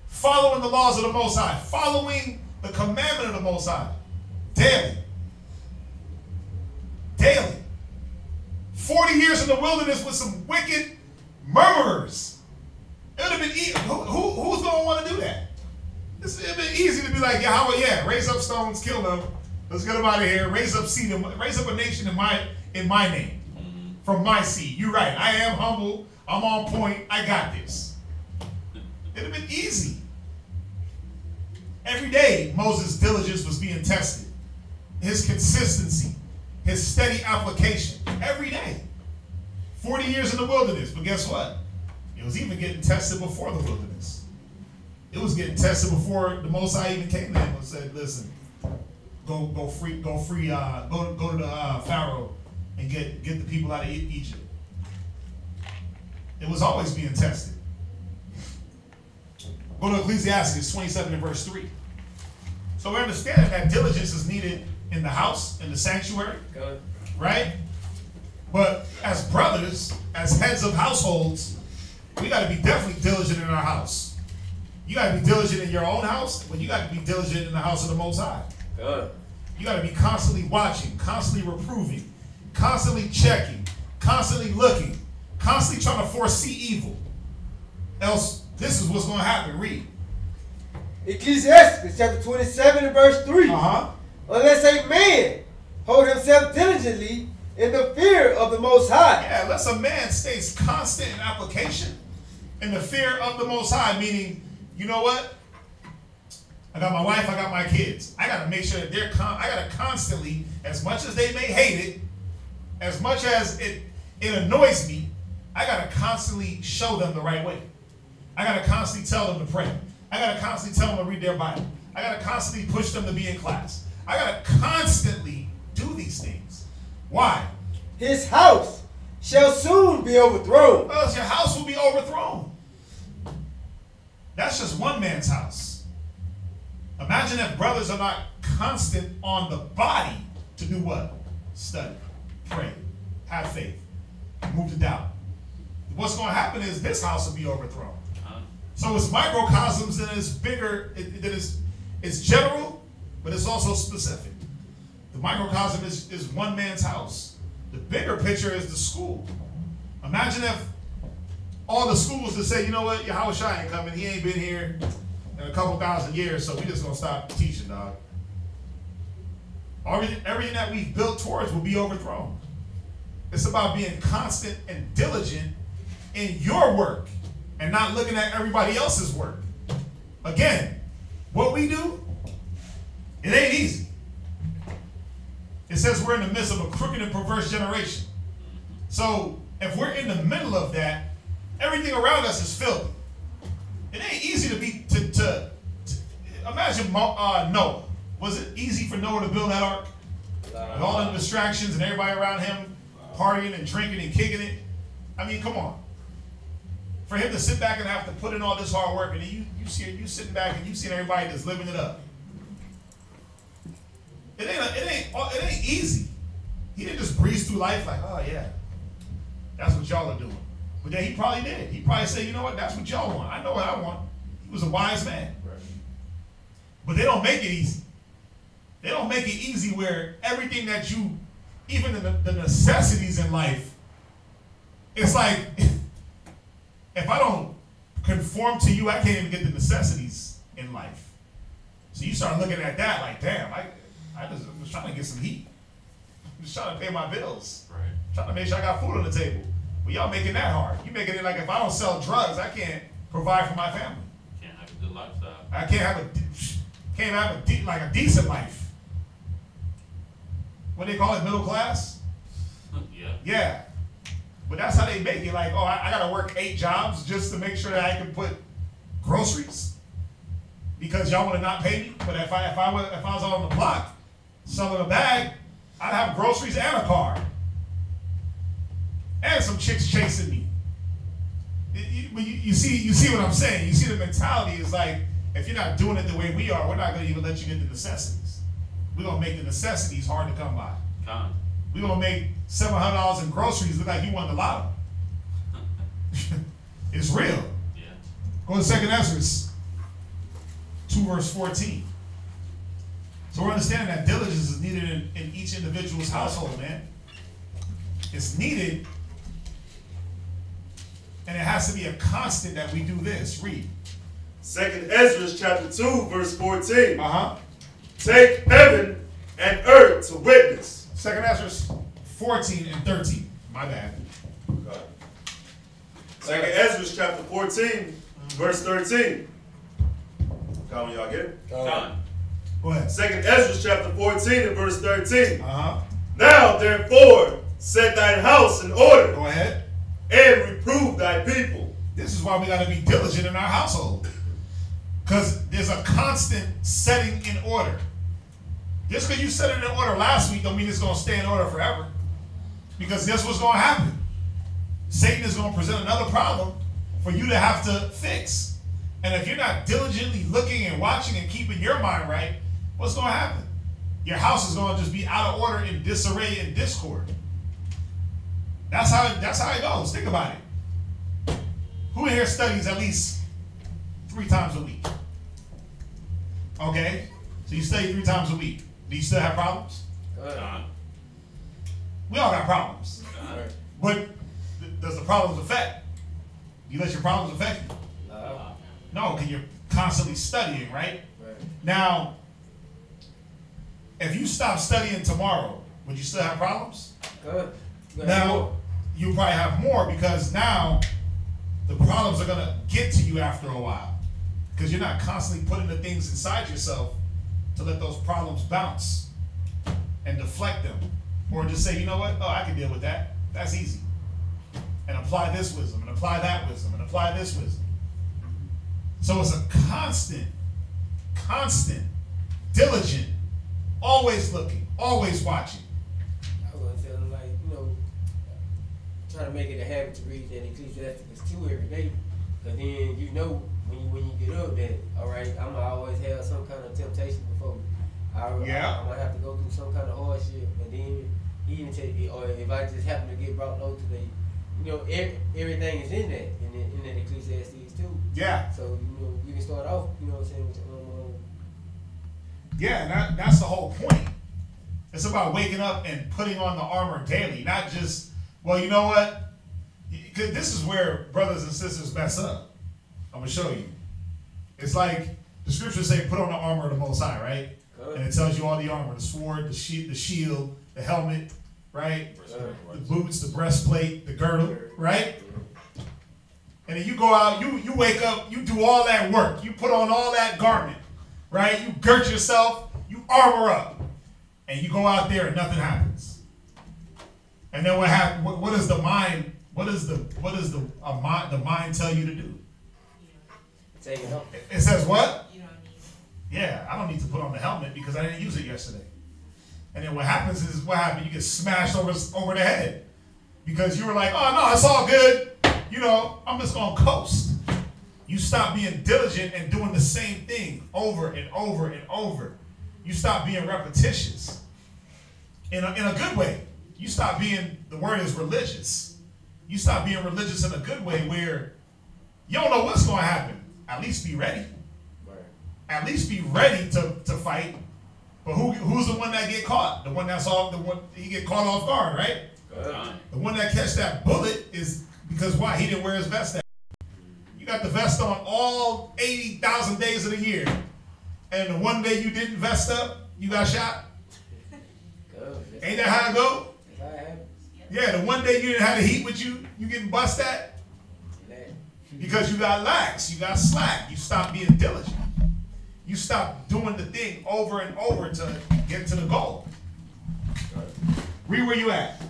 following the laws of the Most High, following the commandment of the Most High, daily. Daily. 40 years in the wilderness with some wicked murmurers. It would have been easy. Who's going to want to do that? It would have been easy to be like, yeah, raise up stones, kill them. Let's get them out of here. Raise up seed, raise up a nation in my name. From my seed. You're right. I am humble. I'm on point. I got this. It would have been easy. Every day, Moses' diligence was being tested. His consistency. His steady application. Every day. 40 years in the wilderness. But guess what? It was even getting tested before the wilderness. It was getting tested before the Most High even came to him and said, listen, go to the Pharaoh and get the people out of Egypt. It was always being tested. Go to Ecclesiastes 27 and verse 3. So we understand that diligence is needed in the house, in the sanctuary, right? But as brothers, as heads of households, we got to be definitely diligent in our house. You got to be diligent in your own house, but you got to be diligent in the house of the Most High. You got to be constantly watching, constantly reproving, constantly checking, constantly looking, constantly trying to foresee evil. Else, this is what's going to happen. Read. Ecclesiastes chapter 27 and verse 3. Uh-huh. Unless a man hold himself diligently in the fear of the Most High. Yeah, unless a man stays constant in application in the fear of the Most High, meaning, you know what? I got my wife, I got my kids. I got to make sure that I got to constantly, as much as they may hate it, as much as it annoys me, I got to constantly show them the right way. I got to constantly tell them to pray. I got to constantly tell them to read their Bible. I got to constantly push them to be in class. I got to constantly do these things. Why? His house shall soon be overthrown. Well, your house will be overthrown. That's just one man's house. Imagine if brothers are not constant on the body to do what? Study, pray, have faith, move to doubt. What's going to happen is this house will be overthrown. So it's microcosms and it's bigger, it's general, but it's also specific. The microcosm is one man's house. The bigger picture is the school. Imagine if all the schools that say, you know what, Yahushua ain't coming, he ain't been here in a couple thousand years, so we just gonna stop teaching, dog. Everything that we've built towards will be overthrown. It's about being constant and diligent in your work and not looking at everybody else's work. Again, what we do, it ain't easy. It says we're in the midst of a crooked and perverse generation. So if we're in the middle of that, everything around us is filthy. It ain't easy to imagine Noah. Was it easy for Noah to build that ark? With all the distractions and everybody around him partying and drinking and kicking it? I mean, come on. For him to sit back and have to put in all this hard work, and you sitting back and you seeing everybody just living it up. It ain't easy. He didn't just breeze through life like, oh yeah, that's what y'all are doing. But then he probably did. He probably said, you know what, that's what y'all want. I know what I want. He was a wise man. Right. But they don't make it easy. They don't make it easy where everything that you, even the necessities in life, it's like, if I don't conform to you, I can't even get the necessities in life. So you start looking at that like, damn, I'm just trying to get some heat. I'm just trying to pay my bills. Right. Trying to make sure I got food on the table. Well, y'all making that hard. You making it like if I don't sell drugs, I can't provide for my family. Can't have a good lifestyle. I can't have a decent life. What they call it, middle class? Yeah. Yeah. But that's how they make it. Like, oh, I got to work 8 jobs just to make sure that I can put groceries because y'all want to not pay me. But if I was on the block selling a bag, I'd have groceries and a car and some chicks chasing me. You see what I'm saying? You see the mentality is like, if you're not doing it the way we are, we're not going to even let you get the necessities. We're going to make the necessities hard to come by. We're going to make $700 in groceries look like you won the lotto. It's real. Yeah. Go to 2nd Ezra 2 verse 14. So we're understanding that diligence is needed in each individual's household, man. It's needed, and it has to be a constant that we do this. Read. 2nd Ezra chapter 2 verse 14. Take heaven and earth to witness. 2nd Ezra 14 and 13. My bad. Okay. 2nd Ezra chapter 14 verse 13. Come on, y'all get it? Go ahead. 2nd Ezra chapter 14 and verse 13. Now therefore set thine house in order. Go ahead. And reprove thy people. This is why we got to be diligent in our household. Because there's a constant setting in order. Just because you set it in order last week don't mean it's going to stay in order forever. Because guess what's going to happen? Satan is going to present another problem for you to have to fix. And if you're not diligently looking and watching and keeping your mind right, what's going to happen? Your house is going to just be out of order, in disarray and discord. That's how it goes. Think about it. Who in here studies at least 3 times a week. Okay? So you study 3 times a week. Do you still have problems? We all got problems. But does the problems affect? You let your problems affect you? No, because you're constantly studying, right? Now, if you stop studying tomorrow, would you still have problems? Now, you probably have more because now the problems are going to get to you after a while because you're not constantly putting the things inside yourself to let those problems bounce and deflect them. Or just say, you know what? Oh, I can deal with that. That's easy. And apply this wisdom and apply that wisdom and apply this wisdom. So it's a constant, diligent, always looking, always watching. I was gonna tell them, like, you know, try to make it a habit to read that Ecclesiastes 2 every day. Because then you know when you get up that, all right, I'm going to always have some kind of temptation before me. I'm going to have to go through some kind of hardship. And then even or if I just happen to get brought low today, you know, everything is in that, in that Ecclesiastes too. Yeah. So, you know, you can start off, you know what I'm saying, with yeah, and that's the whole point. It's about waking up and putting on the armor daily, not just, well, you know what? This is where brothers and sisters mess up. I'm going to show you. It's like the scriptures say, put on the armor of the Most High, right? And it tells you all the armor, the sword, the shield, the helmet, right? The boots, the breastplate, the girdle, right? And then you go out, you wake up, you do all that work. You put on all that garment, right? You girt yourself, you armor up. And you go out there and nothing happens. And then what happens? What does the mind, the mind tell you to do? take it off. It says what? You don't need it. Yeah, I don't need to put on the helmet because I didn't use it yesterday. And then what happens is, you get smashed over the head. Because you were like, oh no, it's all good. You know, I'm just going to coast. You stop being diligent and doing the same thing over and over and over. You stop being repetitious. In a good way. You stop being, the word is religious. You stop being religious in a good way where you don't know what's going to happen. At least be ready. Right. At least be ready to fight. But who's the one that get caught? The one that's off, the one he get caught off guard, right? The one that catch that bullet is because why? He didn't wear his vest. You got the vest on all 80,000 days of the year. And the one day you didn't vest up, you got shot. Ain't that how it go? Yeah, the one day you didn't have the heat with you, you getting bust at? Because you got lax, you got slack, you stopped being diligent. You stopped doing the thing over and over to get to the goal. Read where you at.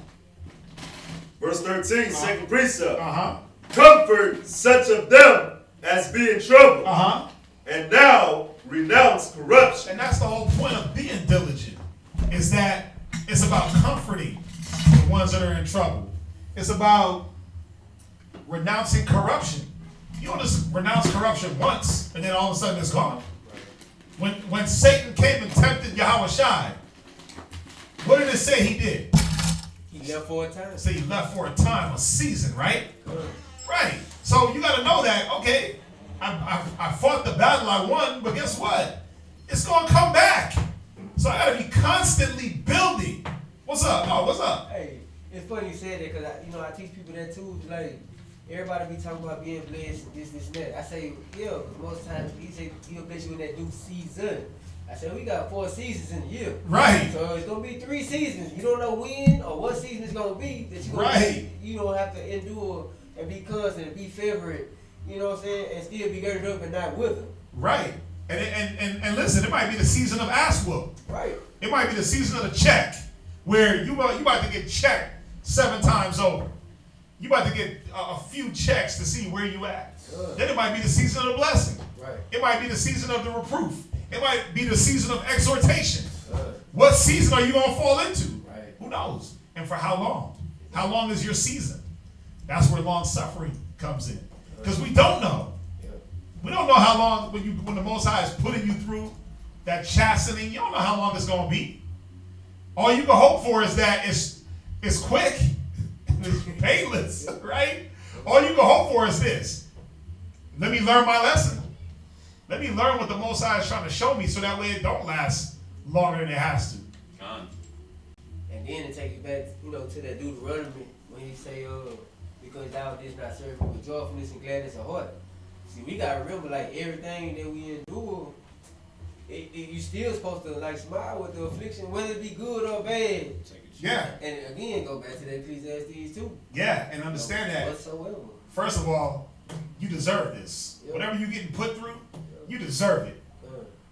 Verse 13, second precept. Uh-huh. Comfort such of them as be in trouble. Uh-huh. And now renounce corruption. And that's the whole point of being diligent, is that it's about comforting the ones that are in trouble. It's about renouncing corruption. You don't just renounce corruption once and then all of a sudden it's gone. When Satan came and tempted Yahushua, what did it say he did? He left for a time. Say he left for a time, a season, right? Right. So you got to know that, okay, I fought the battle, I won, but guess what? It's going to come back. So I got to be constantly building. What's up? Oh, what's up? Hey, it's funny you said that because I teach people that too. Like, everybody be talking about being blessed, this, that. I say, yeah, because most times he say he'll bless you in that due season. I said, we got 4 seasons in a year. Right. So it's going to be 3 seasons. You don't know when or what season it's going to be that you're going to you don't have to endure and be constant and be favorite, you know what I'm saying, and still be girded up and not wither. Right. And listen, it might be the season of ass whoop. Right. It might be the season of the check, where you about to get checked 7 times over. You about to get a few checks to see where you at. Then it might be the season of the blessing. Right. It might be the season of the reproof. It might be the season of exhortation. What season are you going to fall into? Right. Who knows? And for how long? How long is your season? That's where long suffering comes in. Because we don't know. We don't know how long, when the Most High is putting you through that chastening, you don't know how long it's going to be. All you can hope for is that it's quick. It's painless, right? All you can hope for is this. Let me learn my lesson. Let me learn what the Most High is trying to show me so that way it don't last longer than it has to. And then to take it back, you know, to that Deuteronomy when he say, because thou didst not serve me with joyfulness and gladness of heart. See, we gotta remember, like, everything that we endure, you still supposed to, like, smile with the affliction, whether it be good or bad. Yeah. And again, go back to that Ecclesiastes too. Yeah, and understand that. Whatsoever. First of all, you deserve this. Yep. Whatever you're getting put through, you deserve it.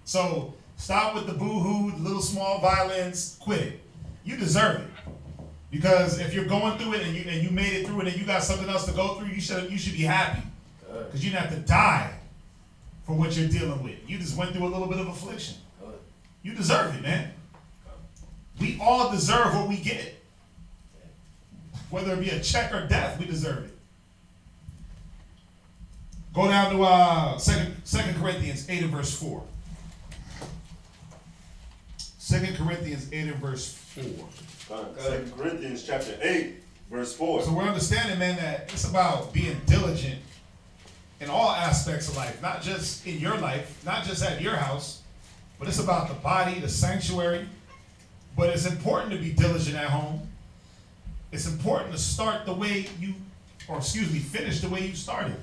So stop with the boo-hoo, the little small violence, quit it. You deserve it. Because if you're going through it and you made it through it and you got something else to go through, you should be happy. Because you didn't have to die for what you're dealing with. You just went through a little bit of affliction. You deserve it, man. We all deserve what we get. Whether it be a check or death, we deserve it. Go down to 2 Corinthians 8 and verse 4. 2 Corinthians 8 and verse 4. 2 Corinthians chapter 8, verse 4. So we're understanding, man, that it's about being diligent in all aspects of life. Not just in your life, not just at your house, but it's about the body, the sanctuary. But it's important to be diligent at home. It's important to start the way finish the way you started.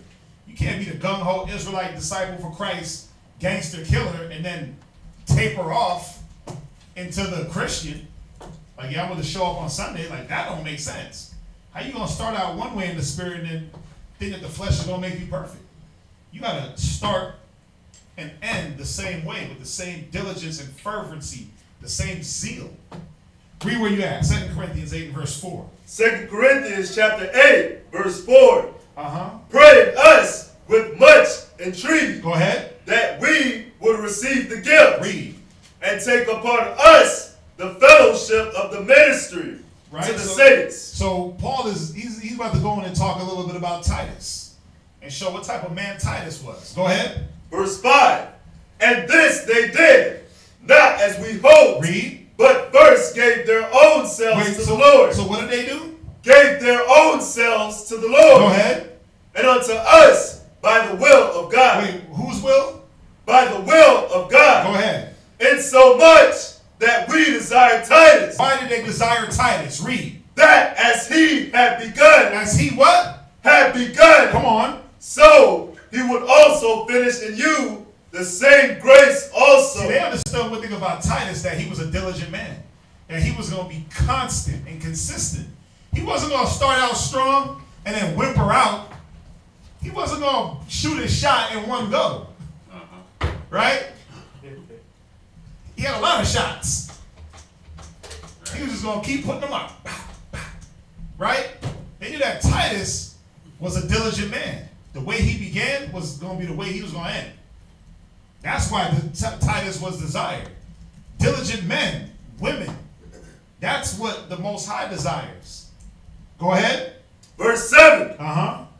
You can't be the gung-ho Israelite disciple for Christ, gangster killer, and then taper off into the Christian. Like, yeah, I'm going to show up on Sunday. Like, that don't make sense. How you going to start out one way in the spirit and then think that the flesh is going to make you perfect? You got to start and end the same way with the same diligence and fervency, the same zeal. Read where you at. 2 Corinthians 8 verse 4. 2 Corinthians chapter 8 verse 4. Pray us with much entreaty. Go ahead. That we would receive the gift. Read. And take upon us the fellowship of the ministry to the saints. So Paul he's about to go in and talk a little bit about Titus and show what type of man Titus was. Go ahead. Verse 5. And this they did, not as we hoped. Read. But first gave their own selves to the Lord. So what did they do? Gave their own selves to the Lord. Go ahead. And unto us by the will of God. Wait, whose will? By the will of God. Go ahead. Insomuch that we desire Titus. Why did they desire Titus? Read. That as he had begun. As he what? Had begun. Come on. So he would also finish in you the same grace also. See, they understood one thing about Titus, that he was a diligent man. That he was going to be constant and consistent. He wasn't going to start out strong and then whimper out. He wasn't going to shoot his shot in one go. Right? He had a lot of shots. He was just going to keep putting them up. Right? They knew that Titus was a diligent man. The way he began was going to be the way he was going to end. That's why Titus was desired. Diligent men, women. That's what the Most High desires. Go ahead. Verse 7.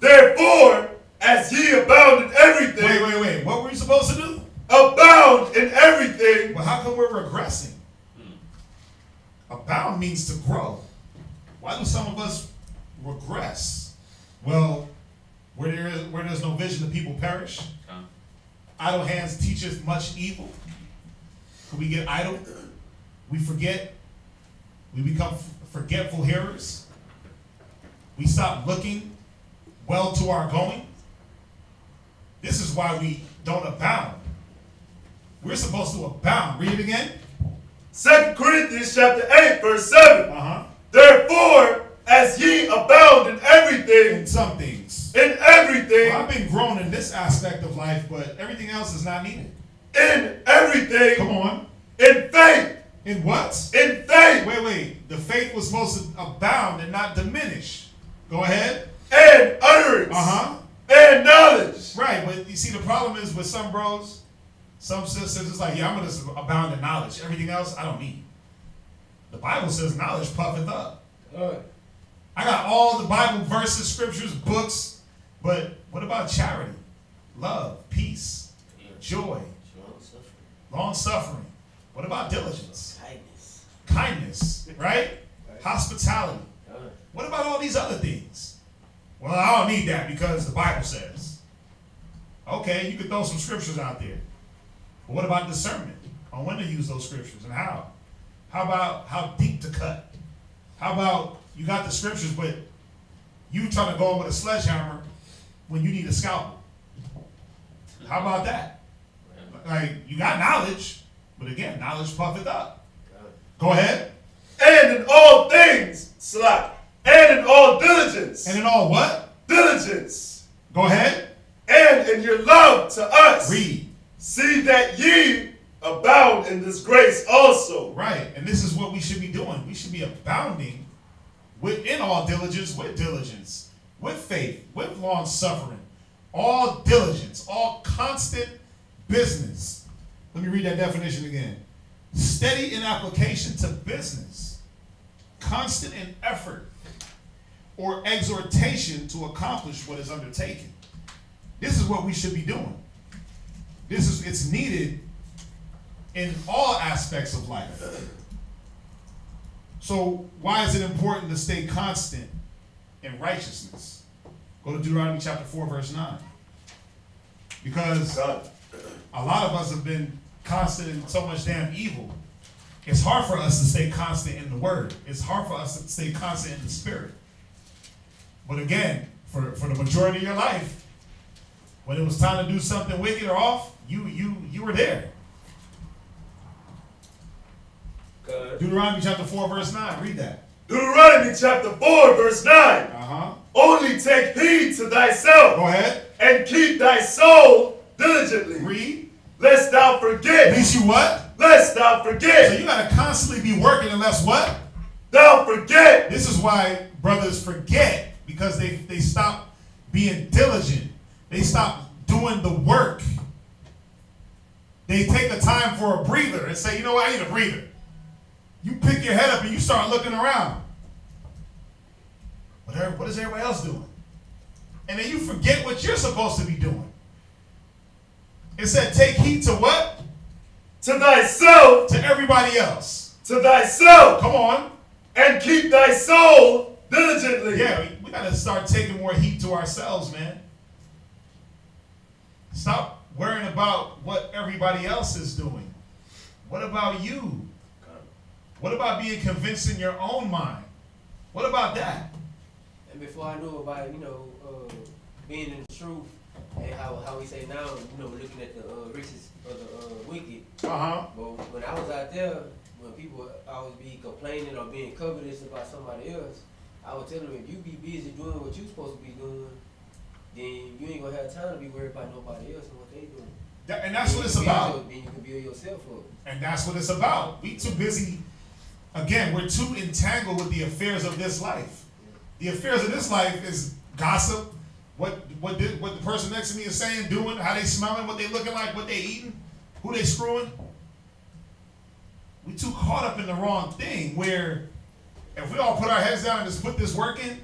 Therefore, as ye abound in everything. Wait. What were you supposed to do? Abound in everything. Well, how come we're regressing? Abound means to grow. Why do some of us regress? Well, where there's no vision, the people perish. Idle hands teacheth much evil. Could we get idle? We forget. We become forgetful hearers. We stop looking well to our going. This is why we don't abound. We're supposed to abound. Read it again. 2 Corinthians chapter 8, verse 7. Therefore, as ye abound in everything. In some things. In everything. Well, I've been grown in this aspect of life, but everything else is not needed. In everything. Come on. In faith. In what? In faith. Wait. The faith was supposed to abound and not diminish. Go ahead. And utterance. And knowledge. Right, but you see the problem is with some bros, some sisters, it's like, yeah, I'm going to abound in knowledge. Everything else, I don't need. The Bible says knowledge puffeth up. I got all the Bible verses, scriptures, books, but what about charity, love, peace, joy, long suffering? What about diligence? Kindness, right? Hospitality. What about all these other things? Well, I don't need that because the Bible says. Okay, you could throw some scriptures out there. But what about discernment on when to use those scriptures and how? How about how deep to cut? How about you got the scriptures, but you trying to go in with a sledgehammer when you need a scalpel? How about that? Like, you got knowledge, but again, knowledge puffeth up. Go ahead. And in all things, Slack. And in all diligence. And in all what? Diligence. Go ahead. And in your love to us. Read. See that ye abound in this grace also. Right. And this is what we should be doing. We should be abounding in all diligence, with faith, with long suffering, all diligence, all constant business. Let me read that definition again. Steady in application to business, constant in effort or exhortation to accomplish what is undertaken. This is what we should be doing. It's needed in all aspects of life. So why is it important to stay constant in righteousness? Go to Deuteronomy chapter 4, verse 9. Because a lot of us have been constant in so much damn evil. It's hard for us to stay constant in the word. It's hard for us to stay constant in the spirit. But again, for the majority of your life, when it was time to do something wicked or off, you were there. Deuteronomy chapter 4, verse 9. Read that. Deuteronomy chapter 4, verse 9. Uh-huh. Only take heed to thyself. Go ahead. And keep thy soul diligently. Read. Lest thou forget. Lest you what? Lest thou forget. So you got to constantly be working unless what? Thou forget. This is why brothers forget, because they stop being diligent. They stop doing the work. They take a time for a breather and say, you know what, I need a breather. You pick your head up and you start looking around. What is everybody else doing? And then you forget what you're supposed to be doing. It said take heed to what? To thyself. To everybody else. To thyself. Come on. And keep thy soul diligently. Yeah, we got to start taking more heed to ourselves, man. Stop worrying about what everybody else is doing. What about you? What about being convinced in your own mind? What about that? And before I knew about, being in the truth and how we say now, we're looking at the riches of the wicked. Uh-huh. But when I was out there, when people always be complaining or being covetous about somebody else, I would tell them, if you be busy doing what you're supposed to be doing, then you ain't gonna have time to be worried about nobody else and what they doing. And that's what it's about. Then you can build yourself up. And that's what it's about. We too busy. Again, we're too entangled with the affairs of this life. The affairs of this life is gossip, what the person next to me is saying, doing, how they smelling, what they looking like, what they eating, who they screwing. We too caught up in the wrong thing, where if we all put our heads down and just put this work in,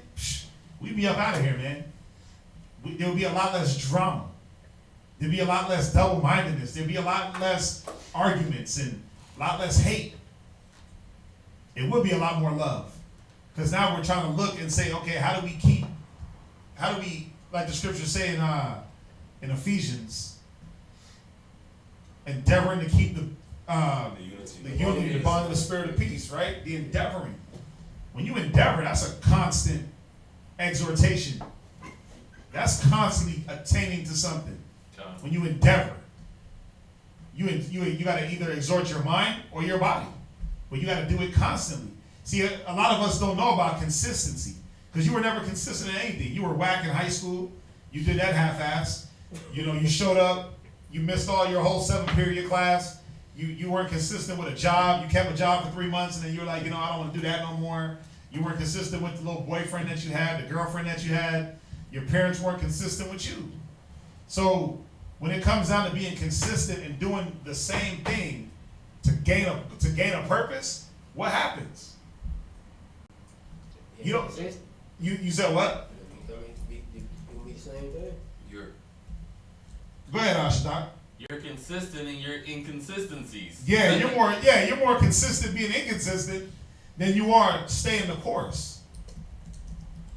we'd be up out of here, man. There would be a lot less drama. There'd be a lot less double-mindedness. There'd be a lot less arguments and a lot less hate. It would be a lot more love. Because now we're trying to look and say, okay, how do we, like the scriptures say in Ephesians, endeavoring to keep the unity, the bond of the spirit of peace, right? The endeavoring. When you endeavor, that's a constant exhortation. That's constantly attaining to something. When you endeavor, you got to either exhort your mind or your body. But you got to do it constantly. See, a lot of us don't know about consistency, because you were never consistent in anything. You were whack in high school. You did that half-ass. You showed up. You missed all your whole 7-period class. You weren't consistent with a job. You kept a job for 3 months, and then you were like, I don't want to do that no more. You weren't consistent with the little boyfriend that you had, the girlfriend that you had. Your parents weren't consistent with you. So when it comes down to being consistent and doing the same thing to gain a purpose, what happens? You said what? Be the same thing. Go ahead, Ashdoc. You're consistent in your inconsistencies. Yeah, you're more consistent being inconsistent than you are staying the course.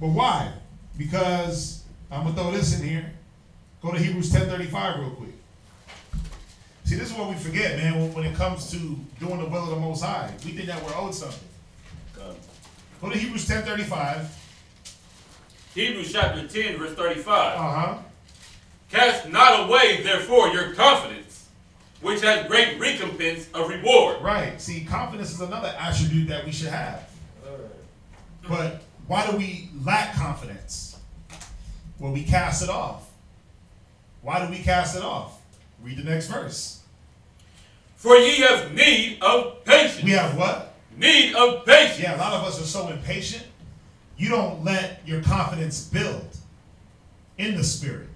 But why? Because I'm gonna throw this in here. Go to Hebrews 10:35 real quick. See, this is what we forget, man, when it comes to doing the will of the Most High. We think that we're owed something. Go to Hebrews 10:35. Hebrews chapter 10, verse 35. Uh-huh. Cast not away, therefore, your confidence, which has great recompense of reward. Right. See, confidence is another attribute that we should have. But why do we lack confidence? Well, we cast it off. Why do we cast it off? Read the next verse. For ye have need of patience. We have what? Need of patience. Yeah, a lot of us are so impatient. You don't let your confidence build in the spirit.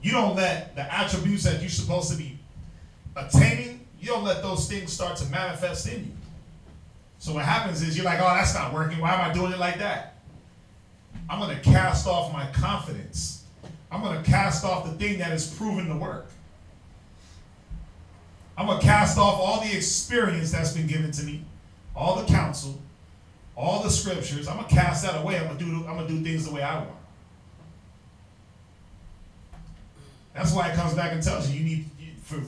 You don't let the attributes that you're supposed to be attaining, you don't let those things start to manifest in you. So what happens is you're like, oh, that's not working. Why am I doing it like that? I'm going to cast off my confidence. I'm going to cast off the thing that is proven to work. I'm going to cast off all the experience that's been given to me, all the counsel, all the scriptures. I'm going to cast that away. I'm going to do things the way I want. That's why it comes back and tells you,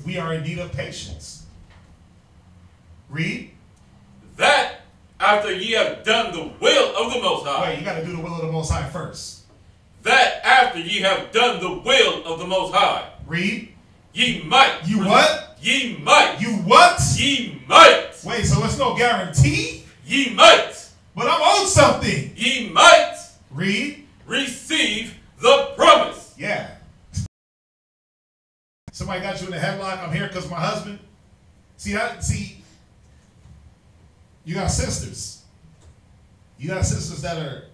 we are in need of patience. Read. That after ye have done the will of the Most High. Wait, you got to do the will of the Most High first. That after ye have done the will of the Most High. Read. Ye might. You what? Ye might. You what? Ye might. Wait, so it's no guarantee? Ye might. But I'm owed something. Ye might. Read. Receive the promise. Yeah. Somebody got you in a headlock. I'm here because my husband. See, you got sisters. You got sisters that are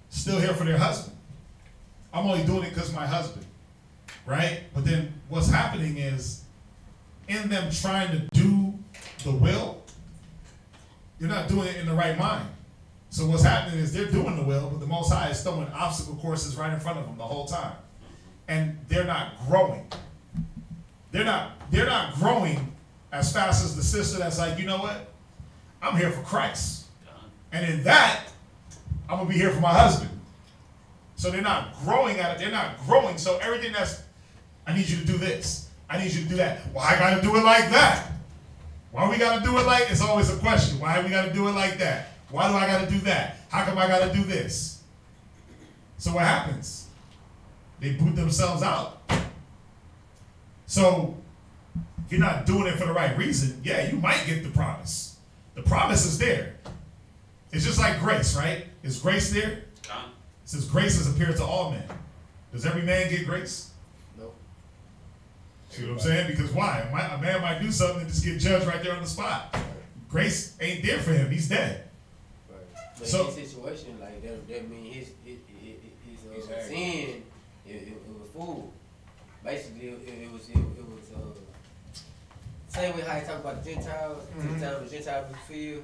still here for their husband. I'm only doing it because my husband, right? But then what's happening is, in them trying to do the will, you're not doing it in the right mind. So what's happening is they're doing the will, but the Most High is throwing obstacle courses right in front of them the whole time, and they're not growing. They're not growing as fast as the sister that's like, you know what? I'm here for Christ. And in that, I'm going to be here for my husband. So they're not growing at it. They're not growing. So everything that's, I need you to do this. I need you to do that. Well, I got to do it like that. Why we got to do it like, it's always a question. Why we got to do it like that? Why do I got to do that? How come I got to do this? So what happens? They boot themselves out. So if you're not doing it for the right reason, yeah, you might get the promise. The promise is there. It's just like grace, right? Is grace there? It says grace has appeared to all men. Does every man get grace? No. See what I'm saying? Because why? A man might do something and just get judged right there on the spot. Grace ain't there for him. He's dead. Right. But So, in his situation, like that means his sin, it was full. Basically, it was same way how you talk about the Gentiles. The time the Gentiles was filled,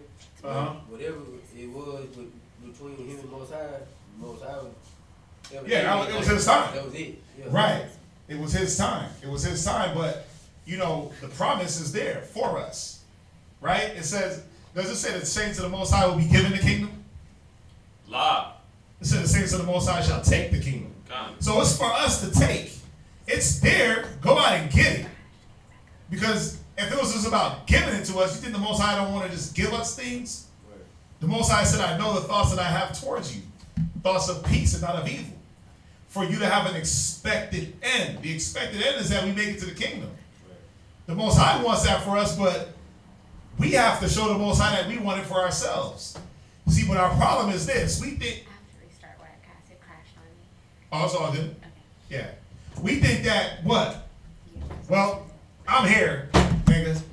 whatever it was between him and Most High was. Yeah, it was his time. That was it. Yeah. Right. It was his time. It was his time, but you know, the promise is there for us. Right? It says, does it say that the saints of the Most High will be given the kingdom? Lie. It says the saints of the Most High shall take the kingdom. So it's for us to take. It's there. Go out and get it. Because if it was just about giving it to us, you think the Most High don't want to just give us things? Right. The Most High said, I know the thoughts that I have towards you. Thoughts of peace and not of evil. For you to have an expected end. The expected end is that we make it to the kingdom. Right. The Most High wants that for us, but we have to show the Most High that we want it for ourselves. See, but our problem is this. We think... After we start webcast, it crashed on me. Oh, it's all good? Okay. Yeah. We think that, what? Well, I'm here, niggas.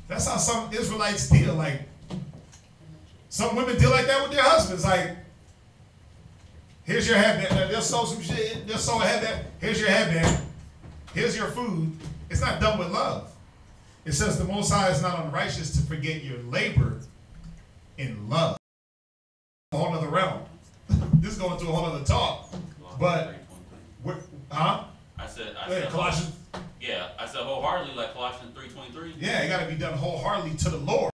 That's how some Israelites deal. Like, some women deal like that with their husbands. Like, here's your headband. They'll sew some shit. They'll sew a headband. Here's your headband. Here's your food. It's not done with love. It says the Most High is not unrighteous to forget your labor in love. A whole other realm. This is going to a whole other talk. But, huh? I said Colossians. Yeah, I said wholeheartedly, like Colossians 3:23. Yeah, it got to be done wholeheartedly to the Lord.